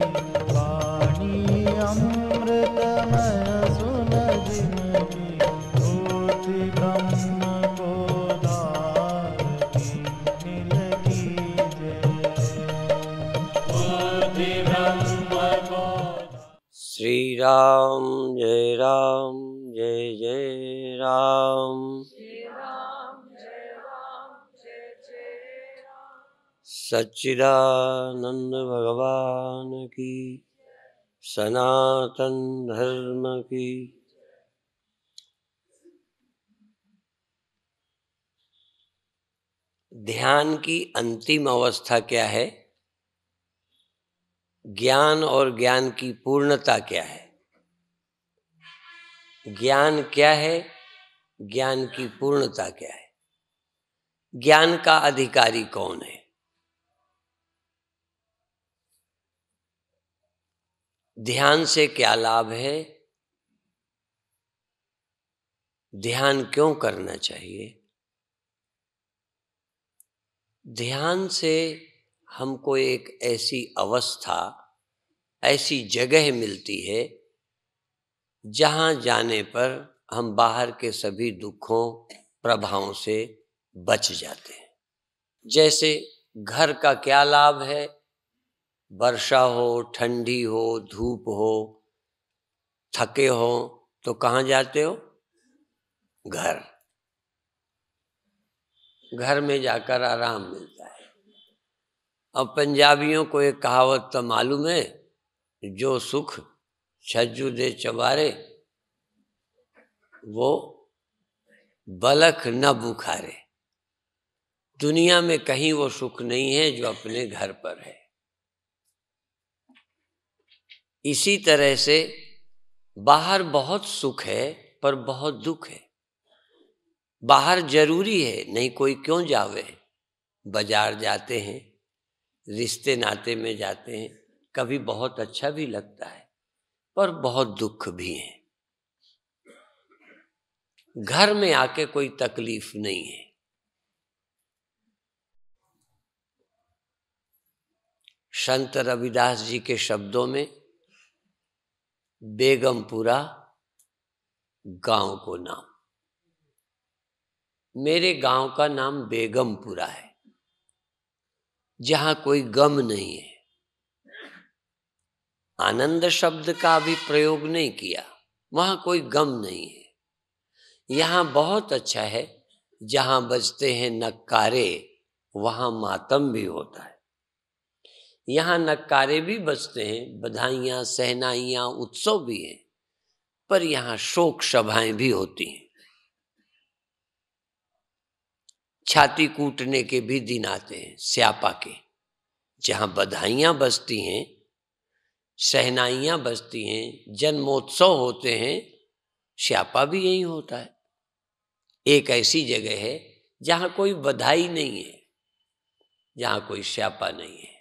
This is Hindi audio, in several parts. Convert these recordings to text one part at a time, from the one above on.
वाणी अमृतमय सुन जिनकी भूति ब्रह्म को धारती नील की श्री राम जय राम जय जय राम। सच्चिदानंद भगवान की, सनातन धर्म की। ध्यान की अंतिम अवस्था क्या है? ज्ञान और ज्ञान की पूर्णता क्या है? ज्ञान क्या है? ज्ञान की पूर्णता क्या है? ज्ञान का अधिकारी कौन है? ध्यान से क्या लाभ है? ध्यान क्यों करना चाहिए? ध्यान से हमको एक ऐसी अवस्था, ऐसी जगह मिलती है जहाँ जाने पर हम बाहर के सभी दुखों प्रभावों से बच जाते हैं। जैसे घर का क्या लाभ है? वर्षा हो, ठंडी हो, धूप हो, थके हो तो कहाँ जाते हो? घर। घर में जाकर आराम मिलता है। अब पंजाबियों को एक कहावत तो मालूम है, जो सुख छज्जू दे चबारे वो बलख न बुखारे। दुनिया में कहीं वो सुख नहीं है जो अपने घर पर है। इसी तरह से बाहर बहुत सुख है पर बहुत दुख है। बाहर जरूरी है, नहीं कोई क्यों जावे। बाजार जाते हैं, रिश्ते नाते में जाते हैं, कभी बहुत अच्छा भी लगता है पर बहुत दुख भी है। घर में आके कोई तकलीफ नहीं है। संत रविदास जी के शब्दों में बेगमपुरा गांव को नाम। मेरे गांव का नाम बेगमपुरा है, जहां कोई गम नहीं है। आनंद शब्द का भी प्रयोग नहीं किया, वहां कोई गम नहीं है। यहाँ बहुत अच्छा है, जहां बजते हैं नक्कारे वहां मातम भी होता है। यहाँ नक्कारे भी बजते हैं, बधाइयाँ सहनाइयाँ उत्सव भी हैं, पर यहाँ शोक सभाएं भी होती हैं। छाती कूटने के भी दिन आते हैं स्यापा के, जहाँ बधाइयाँ बजती हैं, सहनाइयाँ बजती हैं, जन्मोत्सव होते हैं, स्यापा भी यही होता है। एक ऐसी जगह है जहाँ कोई बधाई नहीं है, जहाँ कोई स्यापा नहीं है,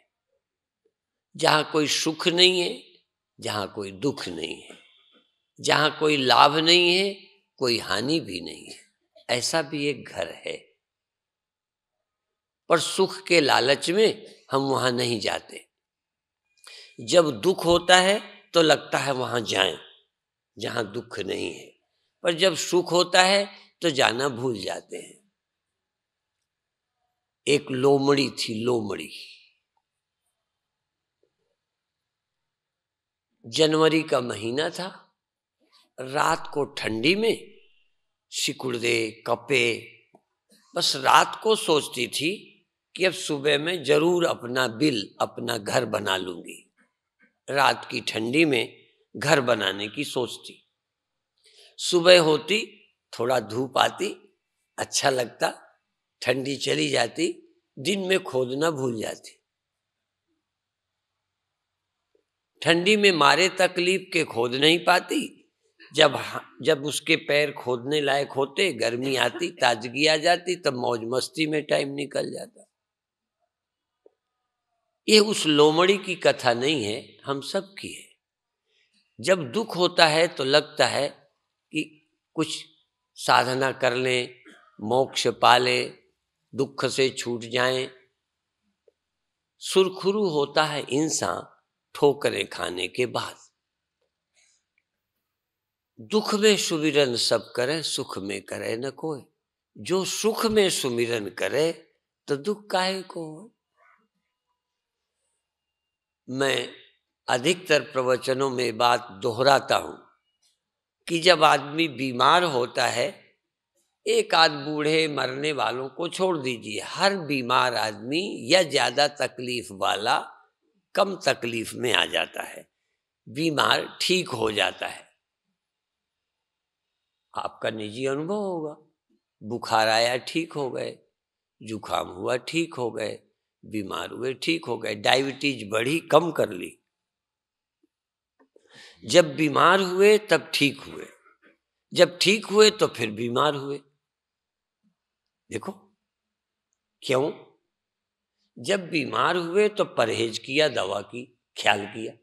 जहाँ कोई सुख नहीं है, जहाँ कोई दुख नहीं है, जहाँ कोई लाभ नहीं है, कोई हानि भी नहीं है। ऐसा भी एक घर है, पर सुख के लालच में हम वहाँ नहीं जाते। जब दुख होता है तो लगता है वहाँ जाएं, जहाँ दुख नहीं है, पर जब सुख होता है तो जाना भूल जाते हैं। एक लोमड़ी थी, लोमड़ी। जनवरी का महीना था। रात को ठंडी में सिकुड़े कपे, बस रात को सोचती थी कि अब सुबह में जरूर अपना बिल, अपना घर बना लूंगी। रात की ठंडी में घर बनाने की सोचती। सुबह होती, थोड़ा धूप आती, अच्छा लगता, ठंडी चली जाती, दिन में खोदना भूल जाती। ठंडी में मारे तकलीफ के खोद नहीं पाती। जब उसके पैर खोदने लायक होते, गर्मी आती, ताजगी आ जाती, तब मौज मस्ती में टाइम निकल जाता। ये उस लोमड़ी की कथा नहीं है, हम सब की है। जब दुख होता है तो लगता है कि कुछ साधना कर लें, मोक्ष पा लें, दुख से छूट जाएं। सुरखुरू होता है इंसान ठोकरें खाने के बाद। दुख में सुमिरन सब करे, सुख में करे न कोई। जो सुख में सुमिरन करे तो दुख काहे को हो। मैं अधिकतर प्रवचनों में बात दोहराता हूं कि जब आदमी बीमार होता है, एक आध बूढ़े मरने वालों को छोड़ दीजिए, हर बीमार आदमी या ज्यादा तकलीफ वाला कम तकलीफ में आ जाता है, बीमार ठीक हो जाता है। आपका निजी अनुभव होगा, बुखार आया ठीक हो गए, जुकाम हुआ ठीक हो गए, बीमार हुए ठीक हो गए, डायबिटीज बढ़ी कम कर ली। जब बीमार हुए तब ठीक हुए, जब ठीक हुए तो फिर बीमार हुए। देखो क्यों? जब बीमार हुए तो परहेज किया, दवा की, ख्याल किया,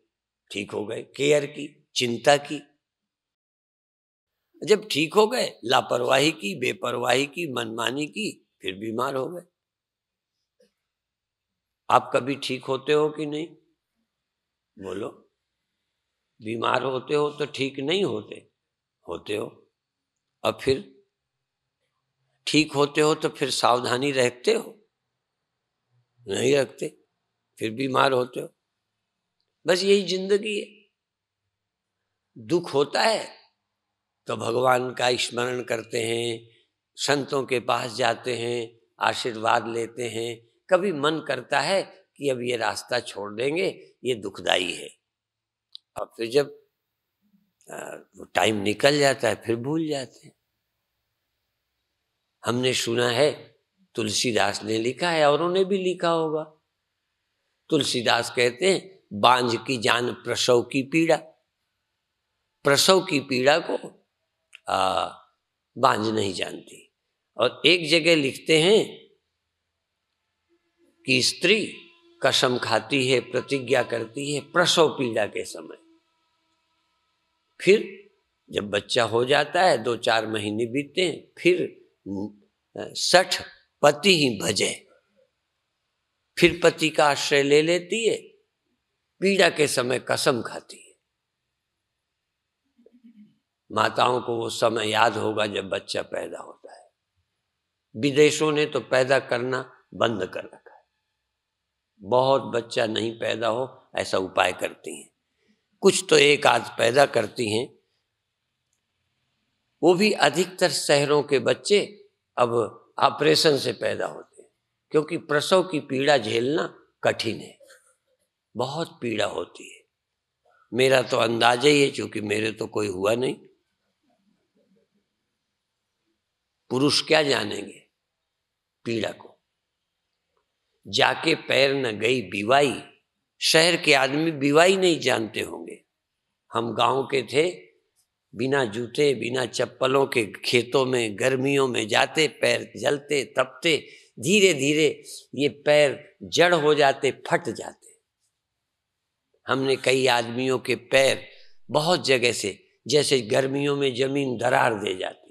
ठीक हो गए, केयर की, चिंता की। जब ठीक हो गए लापरवाही की, बेपरवाही की, मनमानी की, फिर बीमार हो गए। आप कभी ठीक होते हो कि नहीं? बोलो। बीमार होते हो तो ठीक नहीं होते? होते हो। और फिर ठीक होते हो तो फिर सावधानी रखते हो? नहीं रखते, फिर बीमार होते हो। बस यही जिंदगी है। दुख होता है तो भगवान का स्मरण करते हैं, संतों के पास जाते हैं, आशीर्वाद लेते हैं। कभी मन करता है कि अब ये रास्ता छोड़ देंगे, ये दुखदाई है। और फिर जब टाइम निकल जाता है फिर भूल जाते हैं। हमने सुना है, तुलसीदास ने लिखा है, औरों ने भी लिखा होगा। तुलसीदास कहते हैं, बांझ की जान प्रसव की पीड़ा। प्रसव की पीड़ा को बांझ नहीं जानती। और एक जगह लिखते हैं कि स्त्री कसम खाती है, प्रतिज्ञा करती है प्रसव पीड़ा के समय। फिर जब बच्चा हो जाता है, 2-4 महीने बीतते हैं, फिर 60 पति ही भजे, फिर पति का आश्रय ले लेती है, पीड़ा के समय कसम खाती है। माताओं को वो समय याद होगा जब बच्चा पैदा होता है। विदेशों ने तो पैदा करना बंद कर रखा है, बहुत बच्चा नहीं पैदा हो ऐसा उपाय करती हैं। कुछ तो एक आध पैदा करती हैं, वो भी अधिकतर शहरों के बच्चे अब ऑपरेशन से पैदा होते हैं, क्योंकि प्रसव की पीड़ा झेलना कठिन है, बहुत पीड़ा होती है। मेरा तो अंदाजा ही है, क्योंकि मेरे तो कोई हुआ नहीं। पुरुष क्या जानेंगे पीड़ा को। जाके पैर न गई बिवाई, शहर के आदमी बिवाई नहीं जानते होंगे। हम गांव के थे, बिना जूते बिना चप्पलों के खेतों में गर्मियों में जाते, पैर जलते तपते, धीरे धीरे ये पैर जड़ हो जाते, फट जाते। हमने कई आदमियों के पैर बहुत जगह से, जैसे गर्मियों में जमीन दरार दे जाती है।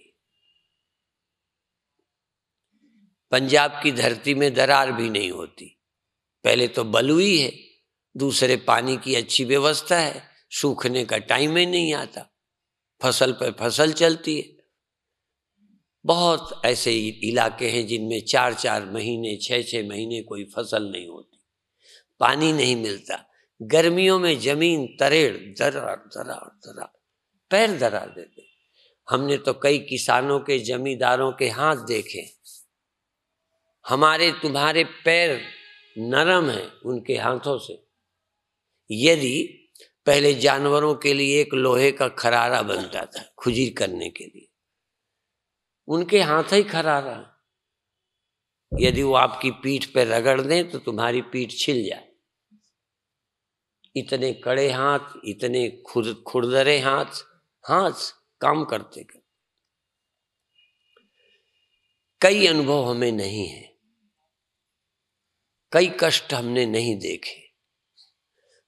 पंजाब की धरती में दरार भी नहीं होती। पहले तो बलुई है, दूसरे पानी की अच्छी व्यवस्था है, सूखने का टाइम ही नहीं आता, फसल पर फसल चलती है। बहुत ऐसे इलाके हैं जिनमें 4-4 महीने 6-6 महीने कोई फसल नहीं होती, पानी नहीं मिलता। गर्मियों में जमीन तरेड़ दरार दरार दरार, पैर दरार देते। हमने तो कई किसानों के, जमींदारों के हाथ देखे। हमारे तुम्हारे पैर नरम हैं उनके हाथों से। यदि पहले जानवरों के लिए एक लोहे का खरारा बनता था खुजीर करने के लिए, उनके हाथ ही खरारा। यदि वो आपकी पीठ पे रगड़ दें तो तुम्हारी पीठ छिल जाए। इतने कड़े हाथ, इतने खुरदरे हाथ काम करते करते। कई अनुभव हमें नहीं है, कई कष्ट हमने नहीं देखे,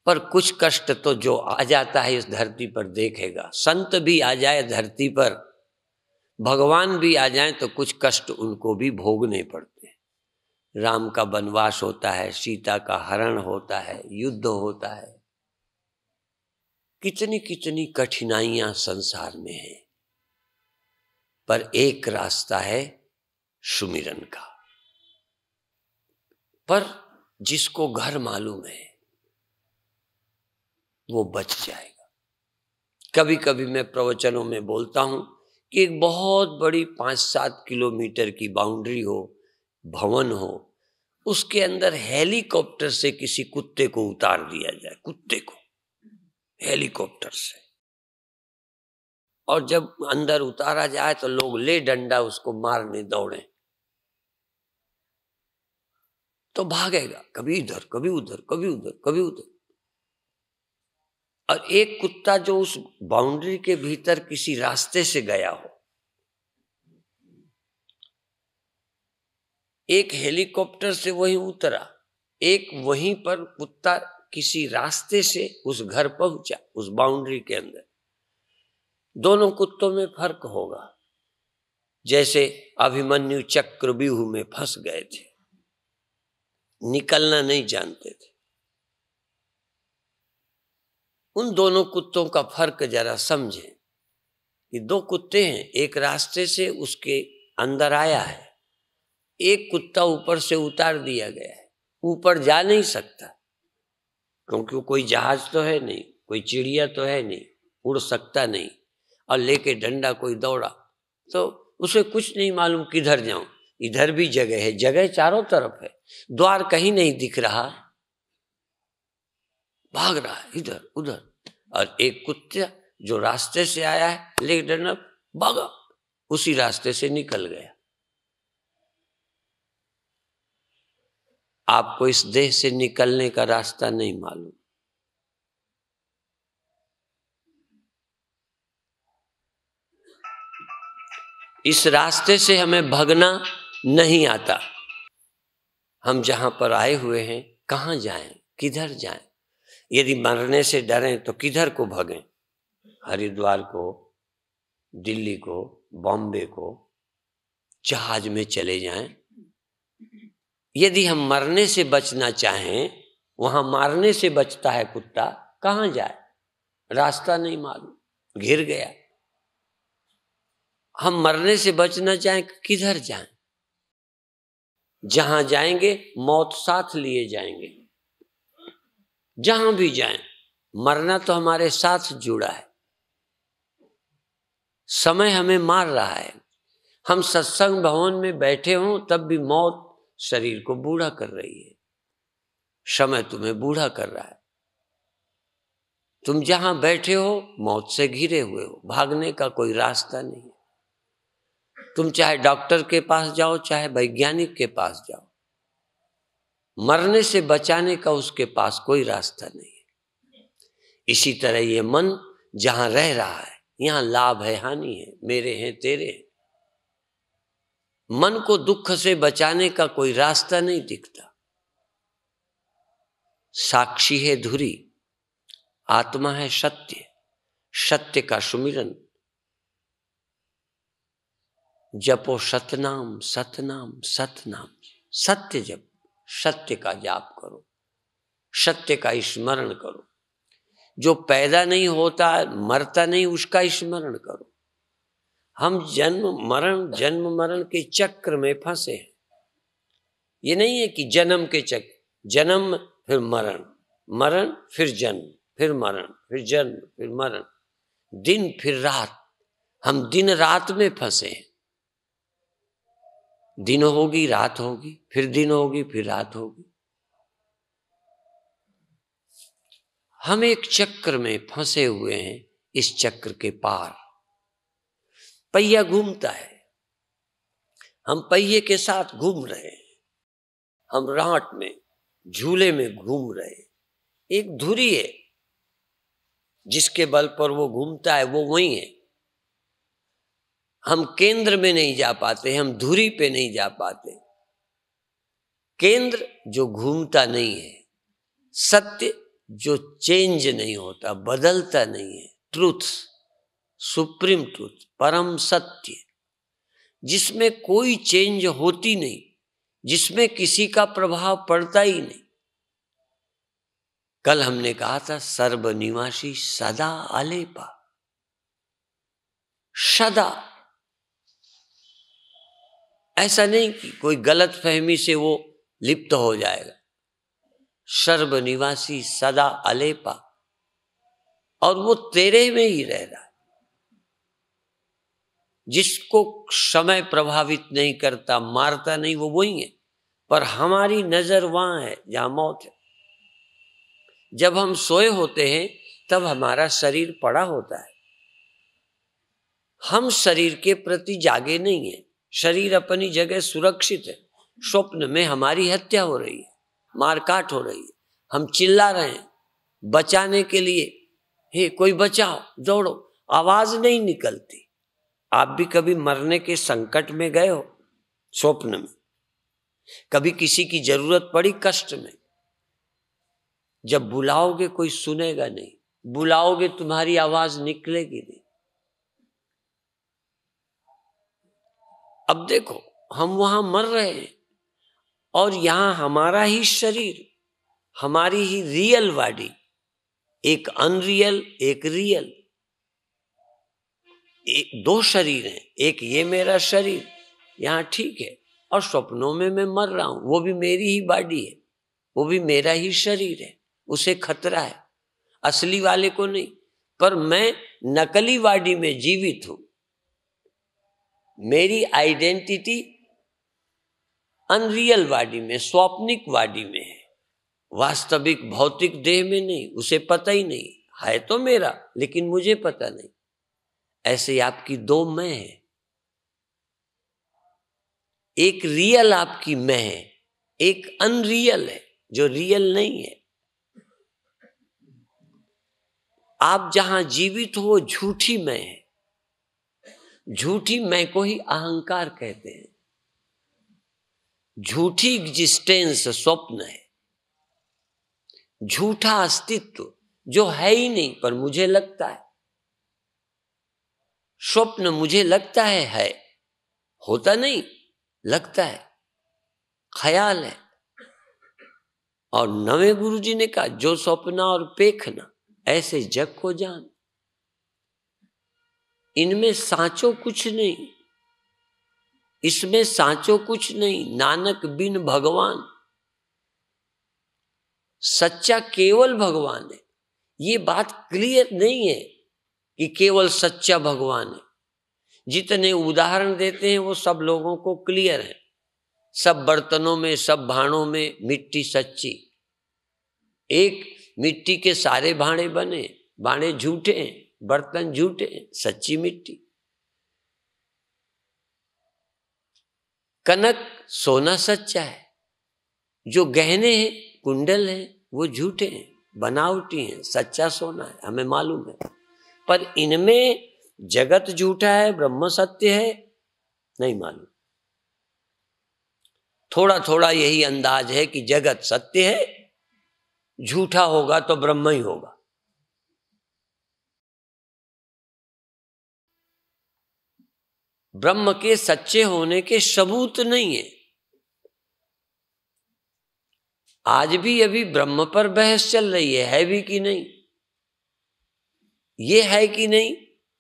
पर कुछ कष्ट तो जो आ जाता है इस धरती पर देखेगा। संत भी आ जाए धरती पर, भगवान भी आ जाए, तो कुछ कष्ट उनको भी भोगने पड़ते हैं। राम का वनवास होता है, सीता का हरण होता है, युद्ध होता है, कितनी कितनी कठिनाइयां संसार में हैं, पर एक रास्ता है सुमिरन का। पर जिसको घर मालूम है वो बच जाएगा। कभी कभी मैं प्रवचनों में बोलता हूं कि एक बहुत बड़ी 5-7 किलोमीटर की बाउंड्री हो, भवन हो, उसके अंदर हेलीकॉप्टर से किसी कुत्ते को उतार दिया जाए, कुत्ते को हेलीकॉप्टर से, और जब अंदर उतारा जाए तो लोग ले डंडा उसको मारने दौड़े, तो भागेगा, कभी इधर कभी उधर, कभी उधर कभी उधर। और एक कुत्ता जो उस बाउंड्री के भीतर किसी रास्ते से गया हो, एक हेलीकॉप्टर से वहीं उतरा, एक वहीं पर कुत्ता किसी रास्ते से उस घर पहुंचा, उस बाउंड्री के अंदर, दोनों कुत्तों में फर्क होगा। जैसे अभिमन्यु चक्रव्यूह में फंस गए थे, निकलना नहीं जानते थे। उन दोनों कुत्तों का फर्क जरा समझें कि दो कुत्ते हैं, एक रास्ते से उसके अंदर आया है, एक कुत्ता ऊपर से उतार दिया गया है, ऊपर जा नहीं सकता क्योंकि वो कोई जहाज तो है नहीं, कोई चिड़िया तो है नहीं, उड़ सकता नहीं, और लेके डंडा कोई दौड़ा तो उसे कुछ नहीं मालूम किधर जाऊं। इधर भी जगह है, जगह चारों तरफ है, द्वार कहीं नहीं दिख रहा, भाग रहा है इधर उधर। और एक कुत्ता जो रास्ते से आया है ले डंडा, भागा, उसी रास्ते से निकल गया। आपको इस देह से निकलने का रास्ता नहीं मालूम, इस रास्ते से हमें भगना नहीं आता। हम जहां पर आए हुए हैं कहां जाएं, किधर जाएं? यदि मरने से डरें तो किधर को भगें? हरिद्वार को, दिल्ली को, बॉम्बे को, जहाज में चले जाएं। यदि हम मरने से बचना चाहें, वहां मारने से बचता है कुत्ता, कहां जाए? रास्ता नहीं मालूम, घिर गया। हम मरने से बचना चाहें, किधर जाएं? जहां जाएंगे मौत साथ लिए जाएंगे। जहां भी जाएं, मरना तो हमारे साथ जुड़ा है। समय हमें मार रहा है। हम सत्संग भवन में बैठे हों तब भी मौत शरीर को बूढ़ा कर रही है, समय तुम्हें बूढ़ा कर रहा है। तुम जहां बैठे हो मौत से घिरे हुए हो, भागने का कोई रास्ता नहीं है। तुम चाहे डॉक्टर के पास जाओ, चाहे वैज्ञानिक के पास जाओ, मरने से बचाने का उसके पास कोई रास्ता नहीं है। इसी तरह ये मन जहां रह रहा है, यहां लाभ है, हानि है, मेरे हैं, तेरे हैं। मन को दुख से बचाने का कोई रास्ता नहीं दिखता। साक्षी है धुरी, आत्मा है सत्य, सत्य का सुमिरन। जपो सतनाम सतनाम सतनाम, सत्य जप, सत्य का जाप करो, सत्य का स्मरण करो। जो पैदा नहीं होता, मरता नहीं, उसका स्मरण करो। हम जन्म मरण के चक्र में फंसे हैं। ये नहीं है कि जन्म के चक्र, जन्म फिर मरण, मरण फिर जन्म, फिर मरण, फिर जन्म, फिर मरण, दिन फिर रात। हम दिन रात में फंसे हैं। दिन होगी, रात होगी, फिर दिन होगी, फिर रात होगी। हम एक चक्र में फंसे हुए हैं। इस चक्र के पार पहिया घूमता है, हम पहिए के साथ घूम रहे हैं। हम राट में, झूले में घूम रहे हैं। एक धुरी है जिसके बल पर वो घूमता है, वो वही है। हम केंद्र में नहीं जा पाते, हम धुरी पे नहीं जा पाते। केंद्र जो घूमता नहीं है, सत्य जो चेंज नहीं होता, बदलता नहीं है, ट्रूथ, सुप्रीम ट्रूथ, परम सत्य, जिसमें कोई चेंज होती नहीं, जिसमें किसी का प्रभाव पड़ता ही नहीं। कल हमने कहा था सर्वनिवासी सदा अलेपा, सदा। ऐसा नहीं कि कोई गलत फहमी से वो लिप्त हो जाएगा। सर्वनिवासी सदा अलेपा, और वो तेरे में ही रह रहा है। जिसको समय प्रभावित नहीं करता, मारता नहीं, वो वही है, पर हमारी नजर वहां है जहां मौत है। जब हम सोए होते हैं तब हमारा शरीर पड़ा होता है, हम शरीर के प्रति जागे नहीं है। शरीर अपनी जगह सुरक्षित है। स्वप्न में हमारी हत्या हो रही है, मारकाट हो रही है, हम चिल्ला रहे हैं बचाने के लिए, हे कोई बचाओ, दौड़ो, आवाज नहीं निकलती। आप भी कभी मरने के संकट में गए हो? स्वप्न में कभी किसी की जरूरत पड़ी कष्ट में? जब बुलाओगे कोई सुनेगा नहीं, बुलाओगे तुम्हारी आवाज निकलेगी नहीं। अब देखो, हम वहां मर रहे हैं और यहां हमारा ही शरीर, हमारी ही रियल बॉडी, एक अनरियल एक रियल, दो शरीर हैं। एक ये मेरा शरीर यहां ठीक है, और स्वप्नों में मैं मर रहा हूं, वो भी मेरी ही बॉडी है, वो भी मेरा ही शरीर है, उसे खतरा है, असली वाले को नहीं। पर मैं नकली बॉडी में जीवित हूं। मेरी आइडेंटिटी अनरियल बॉडी में, स्वाप्निक बॉडी में है, वास्तविक भौतिक देह में नहीं। उसे पता ही नहीं है, तो मेरा, लेकिन मुझे पता नहीं। ऐसे आपकी दो मैं है, एक रियल आपकी मैं है, एक अनरियल है जो रियल नहीं है। आप जहां जीवित हो वो झूठी मैं है। झूठी मैं को ही अहंकार कहते हैं। झूठी एग्जिस्टेंस स्वप्न है, झूठा अस्तित्व जो है ही नहीं, पर मुझे लगता है। स्वप्न मुझे लगता है, होता नहीं, लगता है, ख्याल है। और नवे गुरुजी ने कहा, जो स्वप्ना और पेखना ऐसे जग को जान। इनमें सांचो कुछ नहीं, इसमें सांचो कुछ नहीं। नानक बिन भगवान, सच्चा केवल भगवान है। ये बात क्लियर नहीं है कि केवल सच्चा भगवान है। जितने उदाहरण देते हैं वो सब लोगों को क्लियर है। सब बर्तनों में, सब भांडों में मिट्टी सच्ची। एक मिट्टी के सारे भांडे बने, भांडे झूठे हैं, बर्तन झूठे हैं, सच्ची मिट्टी। कनक सोना सच्चा है, जो गहने हैं, कुंडल हैं, वो झूठे हैं, बनावटी हैं, सच्चा सोना है, हमें मालूम है। पर इनमें जगत झूठा है, ब्रह्म सत्य है, नहीं मालूम। थोड़ा थोड़ा यही अंदाज है कि जगत सत्य है, झूठा होगा तो ब्रह्म ही होगा। ब्रह्म के सच्चे होने के सबूत नहीं है। आज भी अभी ब्रह्म पर बहस चल रही है भी कि नहीं, ये है कि नहीं,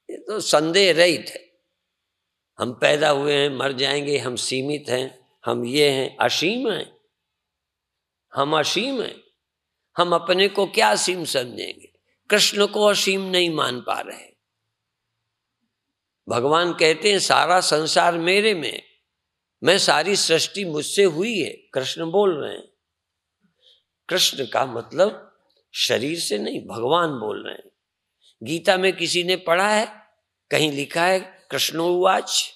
ये तो संदेह रहित है। हम पैदा हुए हैं, मर जाएंगे, हम सीमित हैं, हम ये हैं, असीम हैं। हम असीम हैं, हम अपने को क्या असीम समझेंगे? कृष्ण को असीम नहीं मान पा रहे। भगवान कहते हैं सारा संसार मेरे में, मैं सारी सृष्टि मुझसे हुई है, कृष्ण बोल रहे हैं। कृष्ण का मतलब शरीर से नहीं, भगवान बोल रहे हैं। गीता में किसी ने पढ़ा है? कहीं लिखा है कृष्णो उवाच?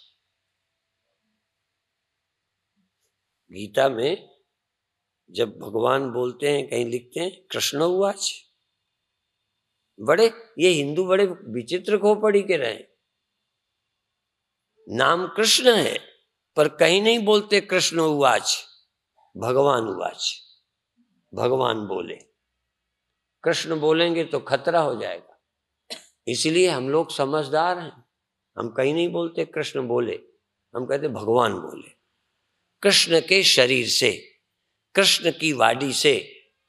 गीता में जब भगवान बोलते हैं कहीं लिखते हैं कृष्णो उवाच? बड़े ये हिंदू बड़े विचित्र खोपड़ी के रहे। नाम कृष्ण है पर कहीं नहीं बोलते कृष्ण उवाच, भगवान उवाच। भगवान बोले, कृष्ण बोलेंगे तो खतरा हो जाएगा। इसलिए हम लोग समझदार हैं, हम कहीं नहीं बोलते कृष्ण बोले, हम कहते भगवान बोले। कृष्ण के शरीर से, कृष्ण की वाणी से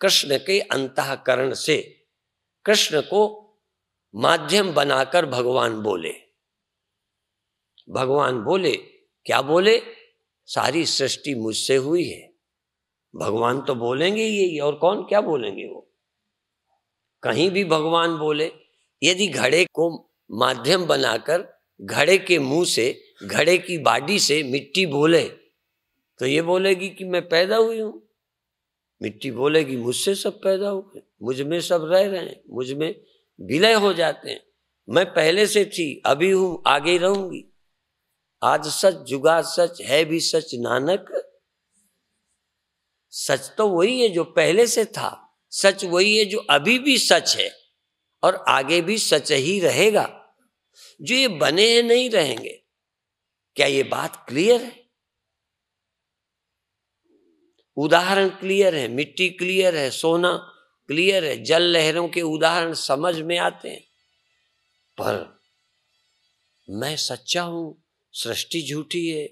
कृष्ण के अंतःकरण से, कृष्ण को माध्यम बनाकर भगवान बोले। भगवान बोले, क्या बोले? सारी सृष्टि मुझसे हुई है। भगवान तो बोलेंगे यही, और कौन क्या बोलेंगे? वो कहीं भी भगवान बोले। यदि घड़े को माध्यम बनाकर घड़े के मुंह से, घड़े की बाडी से मिट्टी बोले, तो ये बोलेगी कि मैं पैदा हुई हूं। मिट्टी बोलेगी मुझसे सब पैदा हो गए, मुझ में सब रह रहे हैं, मुझ में विलय हो जाते हैं, मैं पहले से थी, अभी हूं, आगे रहूंगी। आज सच जुगा सच, है भी सच नानक। सच तो वही है जो पहले से था, सच वही है जो अभी भी सच है और आगे भी सच ही रहेगा। जो ये बने हैं नहीं रहेंगे। क्या ये बात क्लियर है? उदाहरण क्लियर है, मिट्टी क्लियर है, सोना क्लियर है, जल लहरों के उदाहरण समझ में आते हैं। पर मैं सच्चा हूं, सृष्टि झूठी है।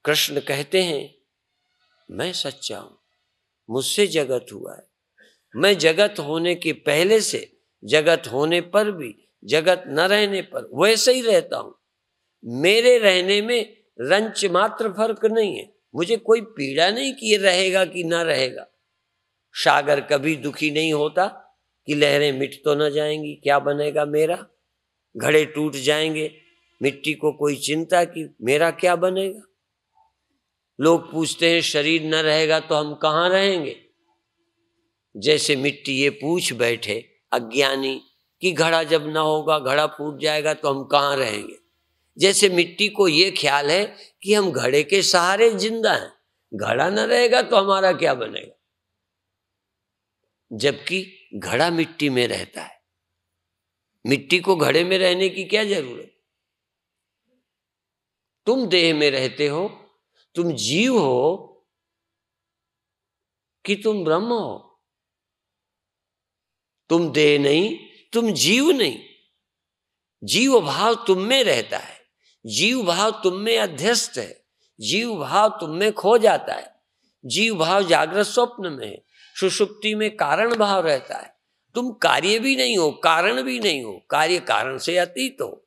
कृष्ण कहते हैं मैं सच्चा हूं, मुझसे जगत हुआ है। मैं जगत होने के पहले से, जगत होने पर भी, जगत न रहने पर वैसे ही रहता हूं। मेरे रहने में रंच मात्र फर्क नहीं है। मुझे कोई पीड़ा नहीं कि ये रहेगा कि ना रहेगा। सागर कभी दुखी नहीं होता कि लहरें मिट तो न जाएंगी, क्या बनेगा मेरा। घड़े टूट जाएंगे, मिट्टी को कोई चिंता कि मेरा क्या बनेगा। लोग पूछते हैं शरीर न रहेगा तो हम कहाँ रहेंगे। जैसे मिट्टी ये पूछ बैठे अज्ञानी कि घड़ा जब ना होगा, घड़ा फूट जाएगा तो हम कहाँ रहेंगे। जैसे मिट्टी को ये ख्याल है कि हम घड़े के सहारे जिंदा हैं, घड़ा न रहेगा तो हमारा क्या बनेगा। जबकि घड़ा मिट्टी में रहता है, मिट्टी को घड़े में रहने की क्या जरूरत। तुम देह में रहते हो, तुम जीव हो कि तुम ब्रह्म हो। तुम देह नहीं, तुम जीव नहीं। जीव भाव तुम में रहता है, जीव भाव तुम में अध्यस्त है, जीव भाव तुम में खो जाता है। जीव भाव जागृत स्वप्न में है, सुषुप्ति में कारण भाव रहता है। तुम कार्य भी नहीं हो, कारण भी नहीं हो, कार्य कारण से अतीत हो।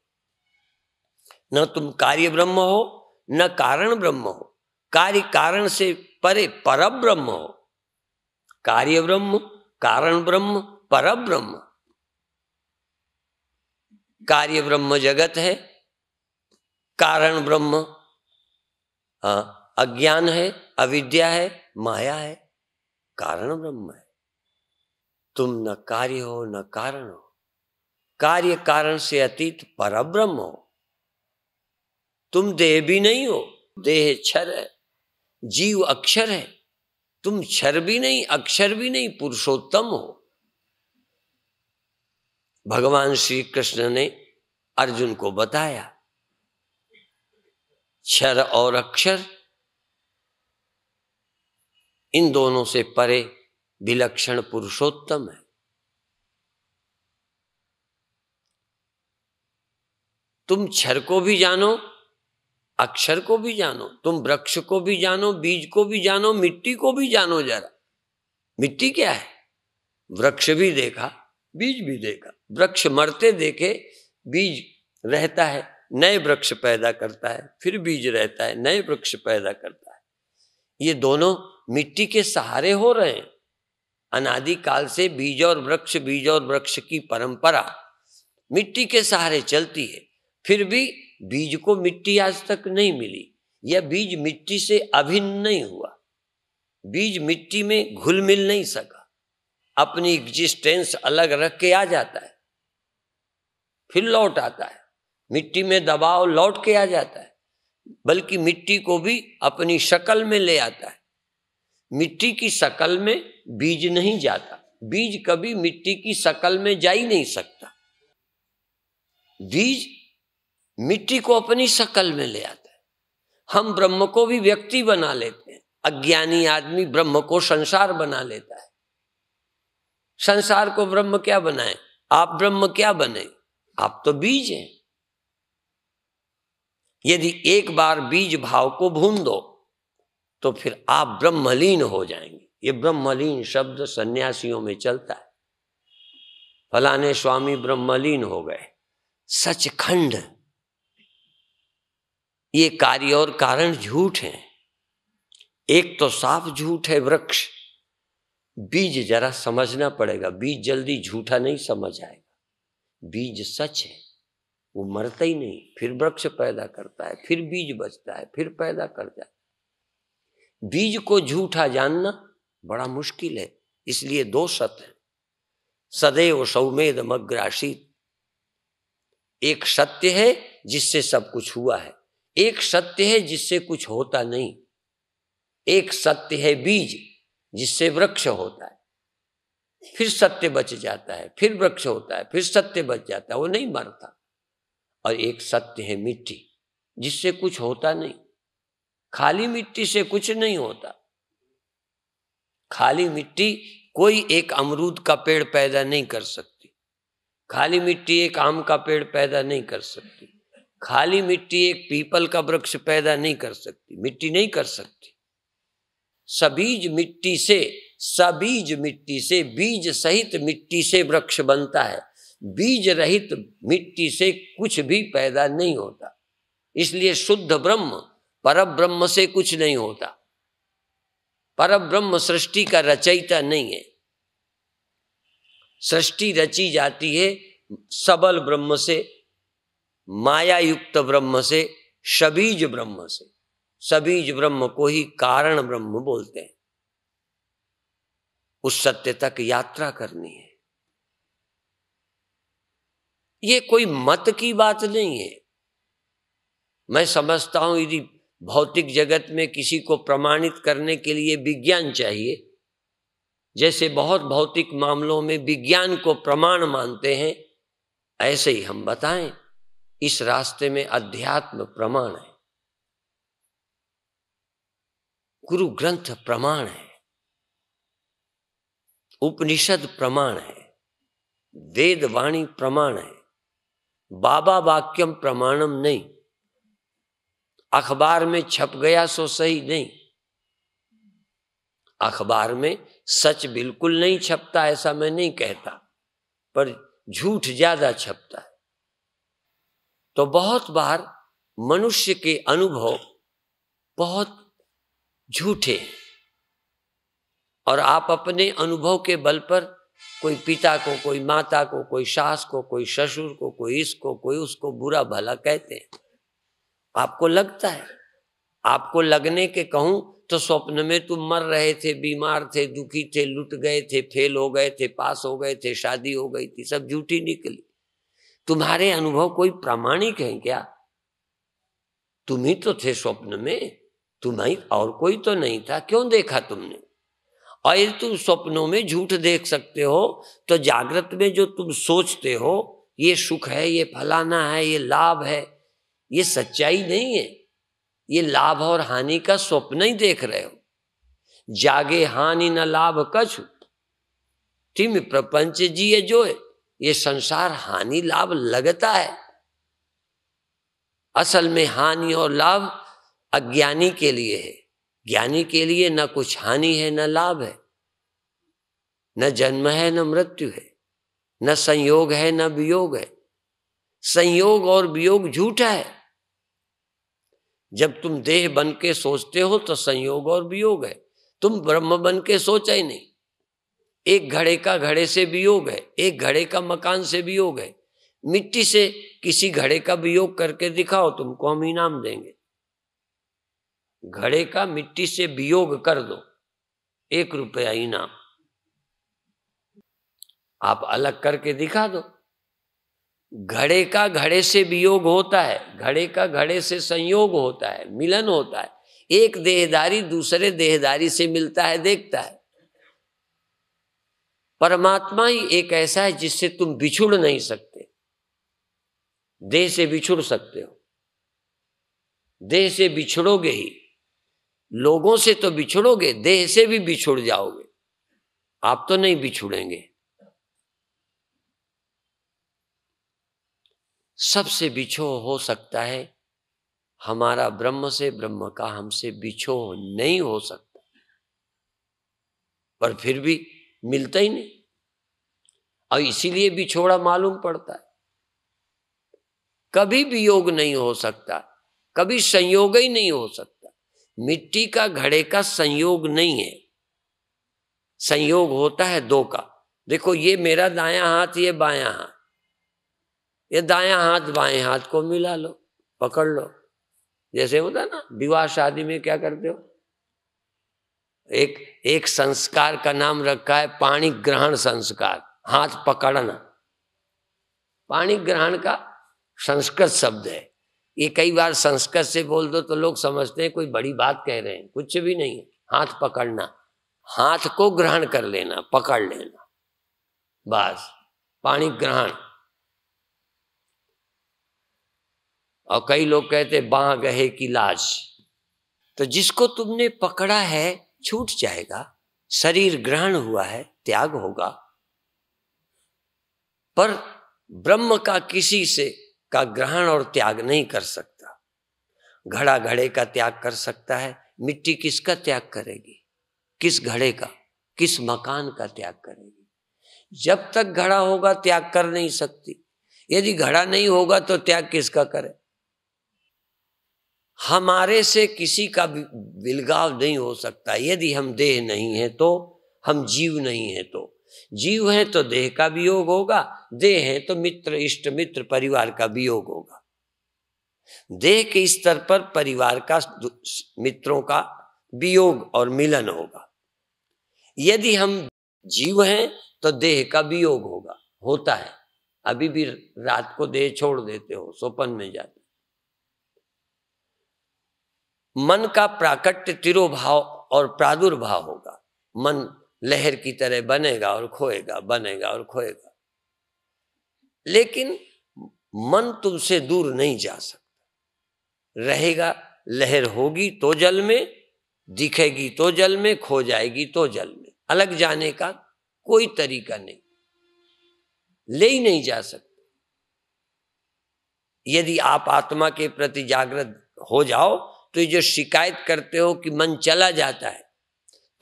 न तुम कार्य ब्रह्म हो, न कारण ब्रह्म हो। कार्य कारण से परे पर ब्रह्म हो। कार्य ब्रह्म, कारण ब्रह्म, पर ब्रह्म। कार्य ब्रह्म जगत है, कारण ब्रह्म अज्ञान है, अविद्या है, माया है, कारण ब्रह्म है। तुम न कार्य हो न कारण हो, कार्य कारण से अतीत पर ब्रह्म हो। तुम देह भी नहीं हो, देह क्षर है, जीव अक्षर है। तुम क्षर भी नहीं, अक्षर भी नहीं, पुरुषोत्तम हो। भगवान श्री कृष्ण ने अर्जुन को बताया क्षर और अक्षर इन दोनों से परे विलक्षण पुरुषोत्तम है। तुम क्षर को भी जानो, अक्षर को भी जानो, तुम वृक्ष को भी जानो, बीज को भी जानो, मिट्टी को भी जानो। जरा मिट्टी क्या है? वृक्ष भी देखा, बीज भी देखा। वृक्ष मरते देखे, बीज रहता है, नए वृक्ष पैदा करता है, फिर बीज रहता है, नए वृक्ष पैदा करता है। ये दोनों मिट्टी के सहारे हो रहे हैं। अनादि काल से बीज और वृक्ष की परंपरा मिट्टी के सहारे चलती है। फिर भी बीज को मिट्टी आज तक नहीं मिली, यह बीज मिट्टी से अभिन्न नहीं हुआ, बीज मिट्टी में घुल मिल नहीं सका, अपनी एग्जिस्टेंस अलग रख के आ जाता है, फिर लौट आता है। मिट्टी में दबाव लौट के आ जाता है, बल्कि मिट्टी को भी अपनी शक्ल में ले आता है। मिट्टी की शक्ल में बीज नहीं जाता, बीज कभी मिट्टी की शक्ल में जा ही नहीं सकता। बीज मिट्टी को अपनी शक्ल में ले आता है। हम ब्रह्म को भी व्यक्ति बना लेते हैं। अज्ञानी आदमी ब्रह्म को संसार बना लेता है। संसार को ब्रह्म क्या बनाए? आप ब्रह्म क्या बने? आप तो बीज हैं। यदि एक बार बीज भाव को भून दो तो फिर आप ब्रह्मलीन हो जाएंगे। ये ब्रह्मलीन शब्द सन्यासियों में चलता है। फलाने स्वामी ब्रह्मलीन हो गए। सचखंड, ये कार्य और कारण झूठ है। एक तो साफ झूठ है वृक्ष, बीज जरा समझना पड़ेगा, बीज जल्दी झूठा नहीं समझ आएगा। बीज सच है, वो मरता ही नहीं, फिर वृक्ष पैदा करता है, फिर बीज बचता है, फिर पैदा कर जाता है। बीज को झूठा जानना बड़ा मुश्किल है। इसलिए दो सत्य है, सदैव सौमेध मग्रासित। एक सत्य है जिससे सब कुछ हुआ है, एक सत्य है जिससे कुछ होता नहीं। एक सत्य है बीज जिससे वृक्ष होता है, फिर सत्य बच जाता है, फिर वृक्ष होता है, फिर सत्य बच जाता है, वो नहीं मरता। और एक सत्य है मिट्टी जिससे कुछ होता नहीं। खाली मिट्टी से कुछ नहीं होता। खाली मिट्टी कोई एक अमरूद का पेड़ पैदा नहीं कर सकती, खाली मिट्टी एक आम का पेड़ पैदा नहीं कर सकती, खाली मिट्टी एक पीपल का वृक्ष पैदा नहीं कर सकती। मिट्टी नहीं कर सकती। सबीज मिट्टी से, सबीज मिट्टी से, बीज सहित मिट्टी से वृक्ष बनता है। बीज रहित मिट्टी से कुछ भी पैदा नहीं होता। इसलिए शुद्ध ब्रह्म, पर ब्रह्म से कुछ नहीं होता। पर ब्रह्म सृष्टि का रचयिता नहीं है। सृष्टि रची जाती है सबल ब्रह्म से, माया युक्त ब्रह्म से, सबीज ब्रह्म से। सबीज ब्रह्म को ही कारण ब्रह्म बोलते हैं। उस सत्य तक यात्रा करनी है। ये कोई मत की बात नहीं है। मैं समझता हूं यदि भौतिक जगत में किसी को प्रमाणित करने के लिए विज्ञान चाहिए, जैसे बहुत भौतिक मामलों में विज्ञान को प्रमाण मानते हैं, ऐसे ही हम बताएं इस रास्ते में अध्यात्म प्रमाण है, गुरु ग्रंथ प्रमाण है, उपनिषद प्रमाण है, वेद वाणी प्रमाण है। बाबा वाक्यम प्रमाणम नहीं। अखबार में छप गया सो सही नहीं। अखबार में सच बिल्कुल नहीं छपता ऐसा मैं नहीं कहता, पर झूठ ज्यादा छपता है। तो बहुत बार मनुष्य के अनुभव बहुत झूठे हैं, और आप अपने अनुभव के बल पर कोई पिता को, कोई माता को, कोई सास को, कोई ससुर को, कोई इसको, कोई उसको बुरा भला कहते हैं। आपको लगता है। आपको लगने के कहूं तो स्वप्न में तुम मर रहे थे, बीमार थे, दुखी थे, लुट गए थे, फेल हो गए थे, पास हो गए थे, शादी हो गई थी, सब झूठी निकली। तुम्हारे अनुभव कोई प्रामाणिक है क्या? तुम ही तो थे स्वप्न में, तुम्हें और कोई तो नहीं था। क्यों देखा तुमने? और यदि तुम स्वप्नों में झूठ देख सकते हो तो जागृत में जो तुम सोचते हो ये सुख है, ये फलाना है, ये लाभ है, ये सच्चाई नहीं है। ये लाभ और हानि का स्वप्न ही देख रहे हो। जागे हानि न लाभ कछु, तिम प्रपंच जिए जो है। ये संसार हानि लाभ लगता है। असल में हानि और लाभ अज्ञानी के लिए है। ज्ञानी के लिए न कुछ हानि है न लाभ है, न जन्म है न मृत्यु है, न संयोग है न वियोग है। संयोग और वियोग झूठा है। जब तुम देह बन के सोचते हो तो संयोग और वियोग है। तुम ब्रह्म बन के सोचा ही नहीं। एक घड़े का घड़े से वियोग है, एक घड़े का मकान से वियोग है। मिट्टी से किसी घड़े का वियोग करके दिखाओ, तुमको हम इनाम देंगे। घड़े का मिट्टी से वियोग कर दो, 1 रुपया इनाम। आप अलग करके दिखा दो। घड़े का घड़े से वियोग होता है, घड़े का घड़े से संयोग होता है, मिलन होता है। एक देहधारी दूसरे देहधारी से मिलता है, देखता है। परमात्मा ही एक ऐसा है जिससे तुम बिछुड़ नहीं सकते। देह से बिछुड़ सकते हो, देह से बिछुड़ोगे ही। लोगों से तो बिछुड़ोगे, देह से भी बिछुड़ जाओगे। आप तो नहीं बिछुड़ेंगे। सबसे बिछो हो सकता है, हमारा ब्रह्म से, ब्रह्म का हमसे बिछो नहीं हो सकता। पर फिर भी मिलता ही नहीं, और इसीलिए बिछोड़ा मालूम पड़ता है। कभी वियोग नहीं हो सकता, कभी संयोग ही नहीं हो सकता। मिट्टी का घड़े का संयोग नहीं है, संयोग होता है दो का। देखो ये मेरा दायां हाथ, ये बायां हाथ, ये दायां हाथ बाएं हाथ को मिला लो, पकड़ लो। जैसे होता है ना विवाह शादी में क्या करते हो, एक संस्कार का नाम रखा है पाणी ग्रहण संस्कार, हाथ पकड़ना। पाणी ग्रहण का संस्कृत शब्द है। ये कई बार संस्कृत से बोल दो तो लोग समझते हैं कोई बड़ी बात कह रहे हैं, कुछ भी नहीं है। हाथ पकड़ना, हाथ को ग्रहण कर लेना, पकड़ लेना, बस पाणी ग्रहण। और कई लोग कहते बांह गहे की लाज। तो जिसको तुमने पकड़ा है छूट जाएगा, शरीर ग्रहण हुआ है, त्याग होगा। पर ब्रह्म का किसी से का ग्रहण और त्याग नहीं कर सकता। घड़ा घड़े का त्याग कर सकता है, मिट्टी किसका त्याग करेगी? किस घड़े का, किस मकान का त्याग करेगी? जब तक घड़ा होगा त्याग कर नहीं सकती। यदि घड़ा नहीं होगा तो त्याग किसका करे? हमारे से किसी का विलगाव नहीं हो सकता। यदि हम देह नहीं है तो, हम जीव नहीं है तो, जीव है तो देह का वियोग होगा, देह है तो मित्र इष्ट मित्र परिवार का वियोग होगा। देह के स्तर पर परिवार का, मित्रों का वियोग और मिलन होगा। यदि हम जीव हैं तो देह का वियोग होगा, होता है। अभी भी रात को देह छोड़ देते हो, सोपन में जाते। मन का प्राकट्य तिरोभाव और प्रादुर्भाव होगा। मन लहर की तरह बनेगा और खोएगा, बनेगा और खोएगा। लेकिन मन तुमसे दूर नहीं जा सकता, रहेगा। लहर होगी तो जल में, दिखेगी तो जल में, खो जाएगी तो जल में। अलग जाने का कोई तरीका नहीं, ले ही नहीं जा सकते। यदि आप आत्मा के प्रति जागृत हो जाओ तो ये जो शिकायत करते हो कि मन चला जाता है,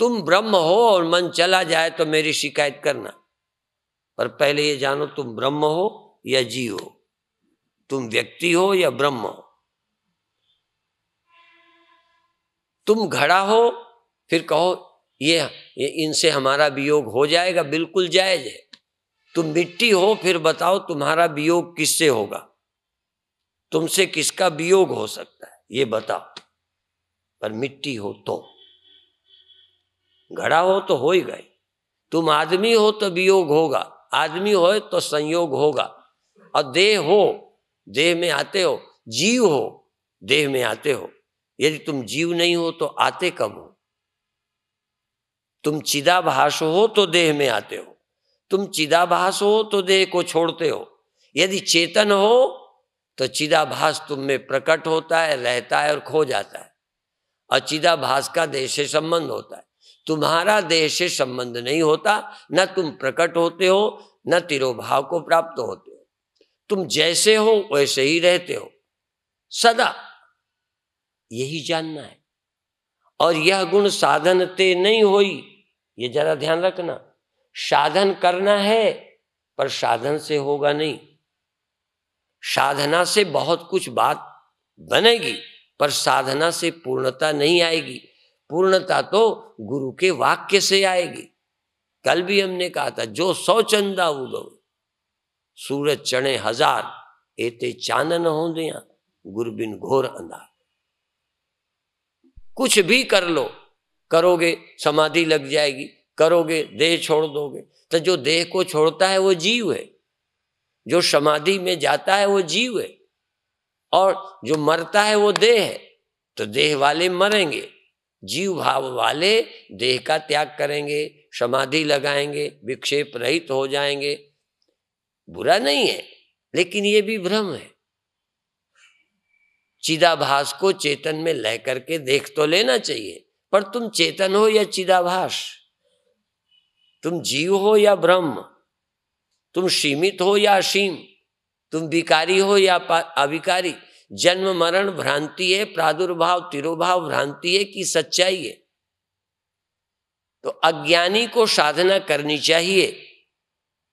तुम ब्रह्म हो और मन चला जाए तो मेरी शिकायत करना। पर पहले ये जानो तुम ब्रह्म हो या जीव हो, तुम व्यक्ति हो या ब्रह्म हो। तुम घड़ा हो, फिर कहो ये इनसे हमारा वियोग हो जाएगा, बिल्कुल जायज है। तुम मिट्टी हो, फिर बताओ तुम्हारा वियोग किससे होगा? तुमसे किसका वियोग हो सकता है ये बताओ। पर मिट्टी हो तो, घड़ा हो तो हो ही गए। तुम आदमी हो तो वियोग होगा, आदमी हो तो संयोग होगा। और देह हो, देह में आते हो। जीव हो, देह में आते हो। यदि तुम जीव नहीं हो तो आते कब हो? तुम चिदाभास हो तो देह में आते हो, तुम चिदाभास हो तो देह को छोड़ते हो। यदि चेतन हो तो चिदाभास तुम में प्रकट होता है, रहता है और खो जाता है। और चिदाभास का देह से संबंध होता है, तुम्हारा देह से संबंध नहीं होता। न तुम प्रकट होते हो, न तिरोभाव को प्राप्त होते हो। तुम जैसे हो वैसे ही रहते हो सदा, यही जानना है। और यह गुण साधन ते नहीं होई, ये जरा ध्यान रखना। साधन करना है पर साधन से होगा नहीं। साधना से बहुत कुछ बात बनेगी पर साधना से पूर्णता नहीं आएगी। पूर्णता तो गुरु के वाक्य से आएगी। कल भी हमने कहा था, जो 100 चंदा उगो सूरज चढ़े 1000, एते चानन हो दिया गुरु बिन घोर अंधार। कुछ भी कर लो, करोगे समाधि लग जाएगी, करोगे देह छोड़ दोगे। तो जो देह को छोड़ता है वो जीव है, जो समाधि में जाता है वो जीव है, और जो मरता है वो देह है। तो देह वाले मरेंगे, जीव भाव वाले देह का त्याग करेंगे, समाधि लगाएंगे, विक्षेप रहित हो जाएंगे। बुरा नहीं है, लेकिन ये भी भ्रम है। चिदाभास को चेतन में ले करके देख तो लेना चाहिए। पर तुम चेतन हो या चिदाभास, तुम जीव हो या ब्रह्म, तुम सीमित हो या असीम, तुम विकारी हो या अविकारी। जन्म मरण भ्रांति है, प्रादुर्भाव तिरोभाव भ्रांति है कि सच्चाई है? तो अज्ञानी को साधना करनी चाहिए,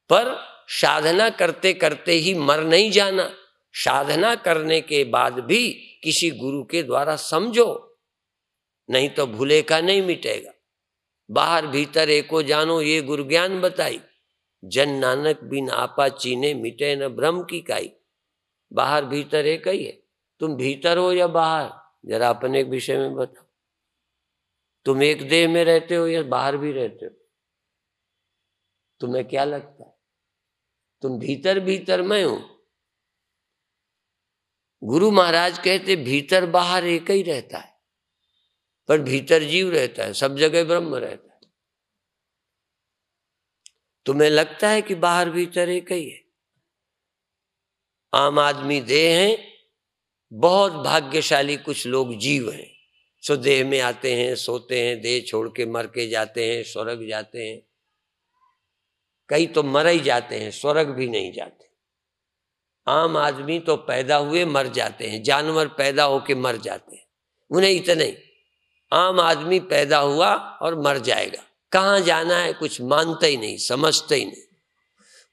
पर साधना करते करते ही मर नहीं जाना। साधना करने के बाद भी किसी गुरु के द्वारा समझो, नहीं तो भूले का नहीं मिटेगा। बाहर भीतर एको जानो, ये गुरु ज्ञान बताई। जन नानक बिन आपा चीने, मिटे न भ्रम की काई। बाहर भीतर एक ही है। तुम भीतर हो या बाहर, जरा अपने विषय में बताओ। तुम एक देह में रहते हो या बाहर भी रहते हो? तुम्हें क्या लगता है? तुम भीतर भीतर मैं हूं। गुरु महाराज कहते भीतर बाहर एक ही रहता है, पर भीतर जीव रहता है, सब जगह ब्रह्म रहता है। तुम्हें लगता है कि बाहर भीतर एक ही है। आम आदमी देह है, बहुत भाग्यशाली कुछ लोग जीव हैं। सो देह में आते हैं, सोते हैं, देह छोड़ के मर के जाते हैं, स्वर्ग जाते हैं। कई तो मर ही जाते हैं, स्वर्ग भी नहीं जाते। आम आदमी तो पैदा हुए मर जाते हैं, जानवर पैदा होके मर जाते हैं। उन्हें इतना ही, आम आदमी पैदा हुआ और मर जाएगा, कहाँ जाना है कुछ मानते ही नहीं, समझते ही नहीं।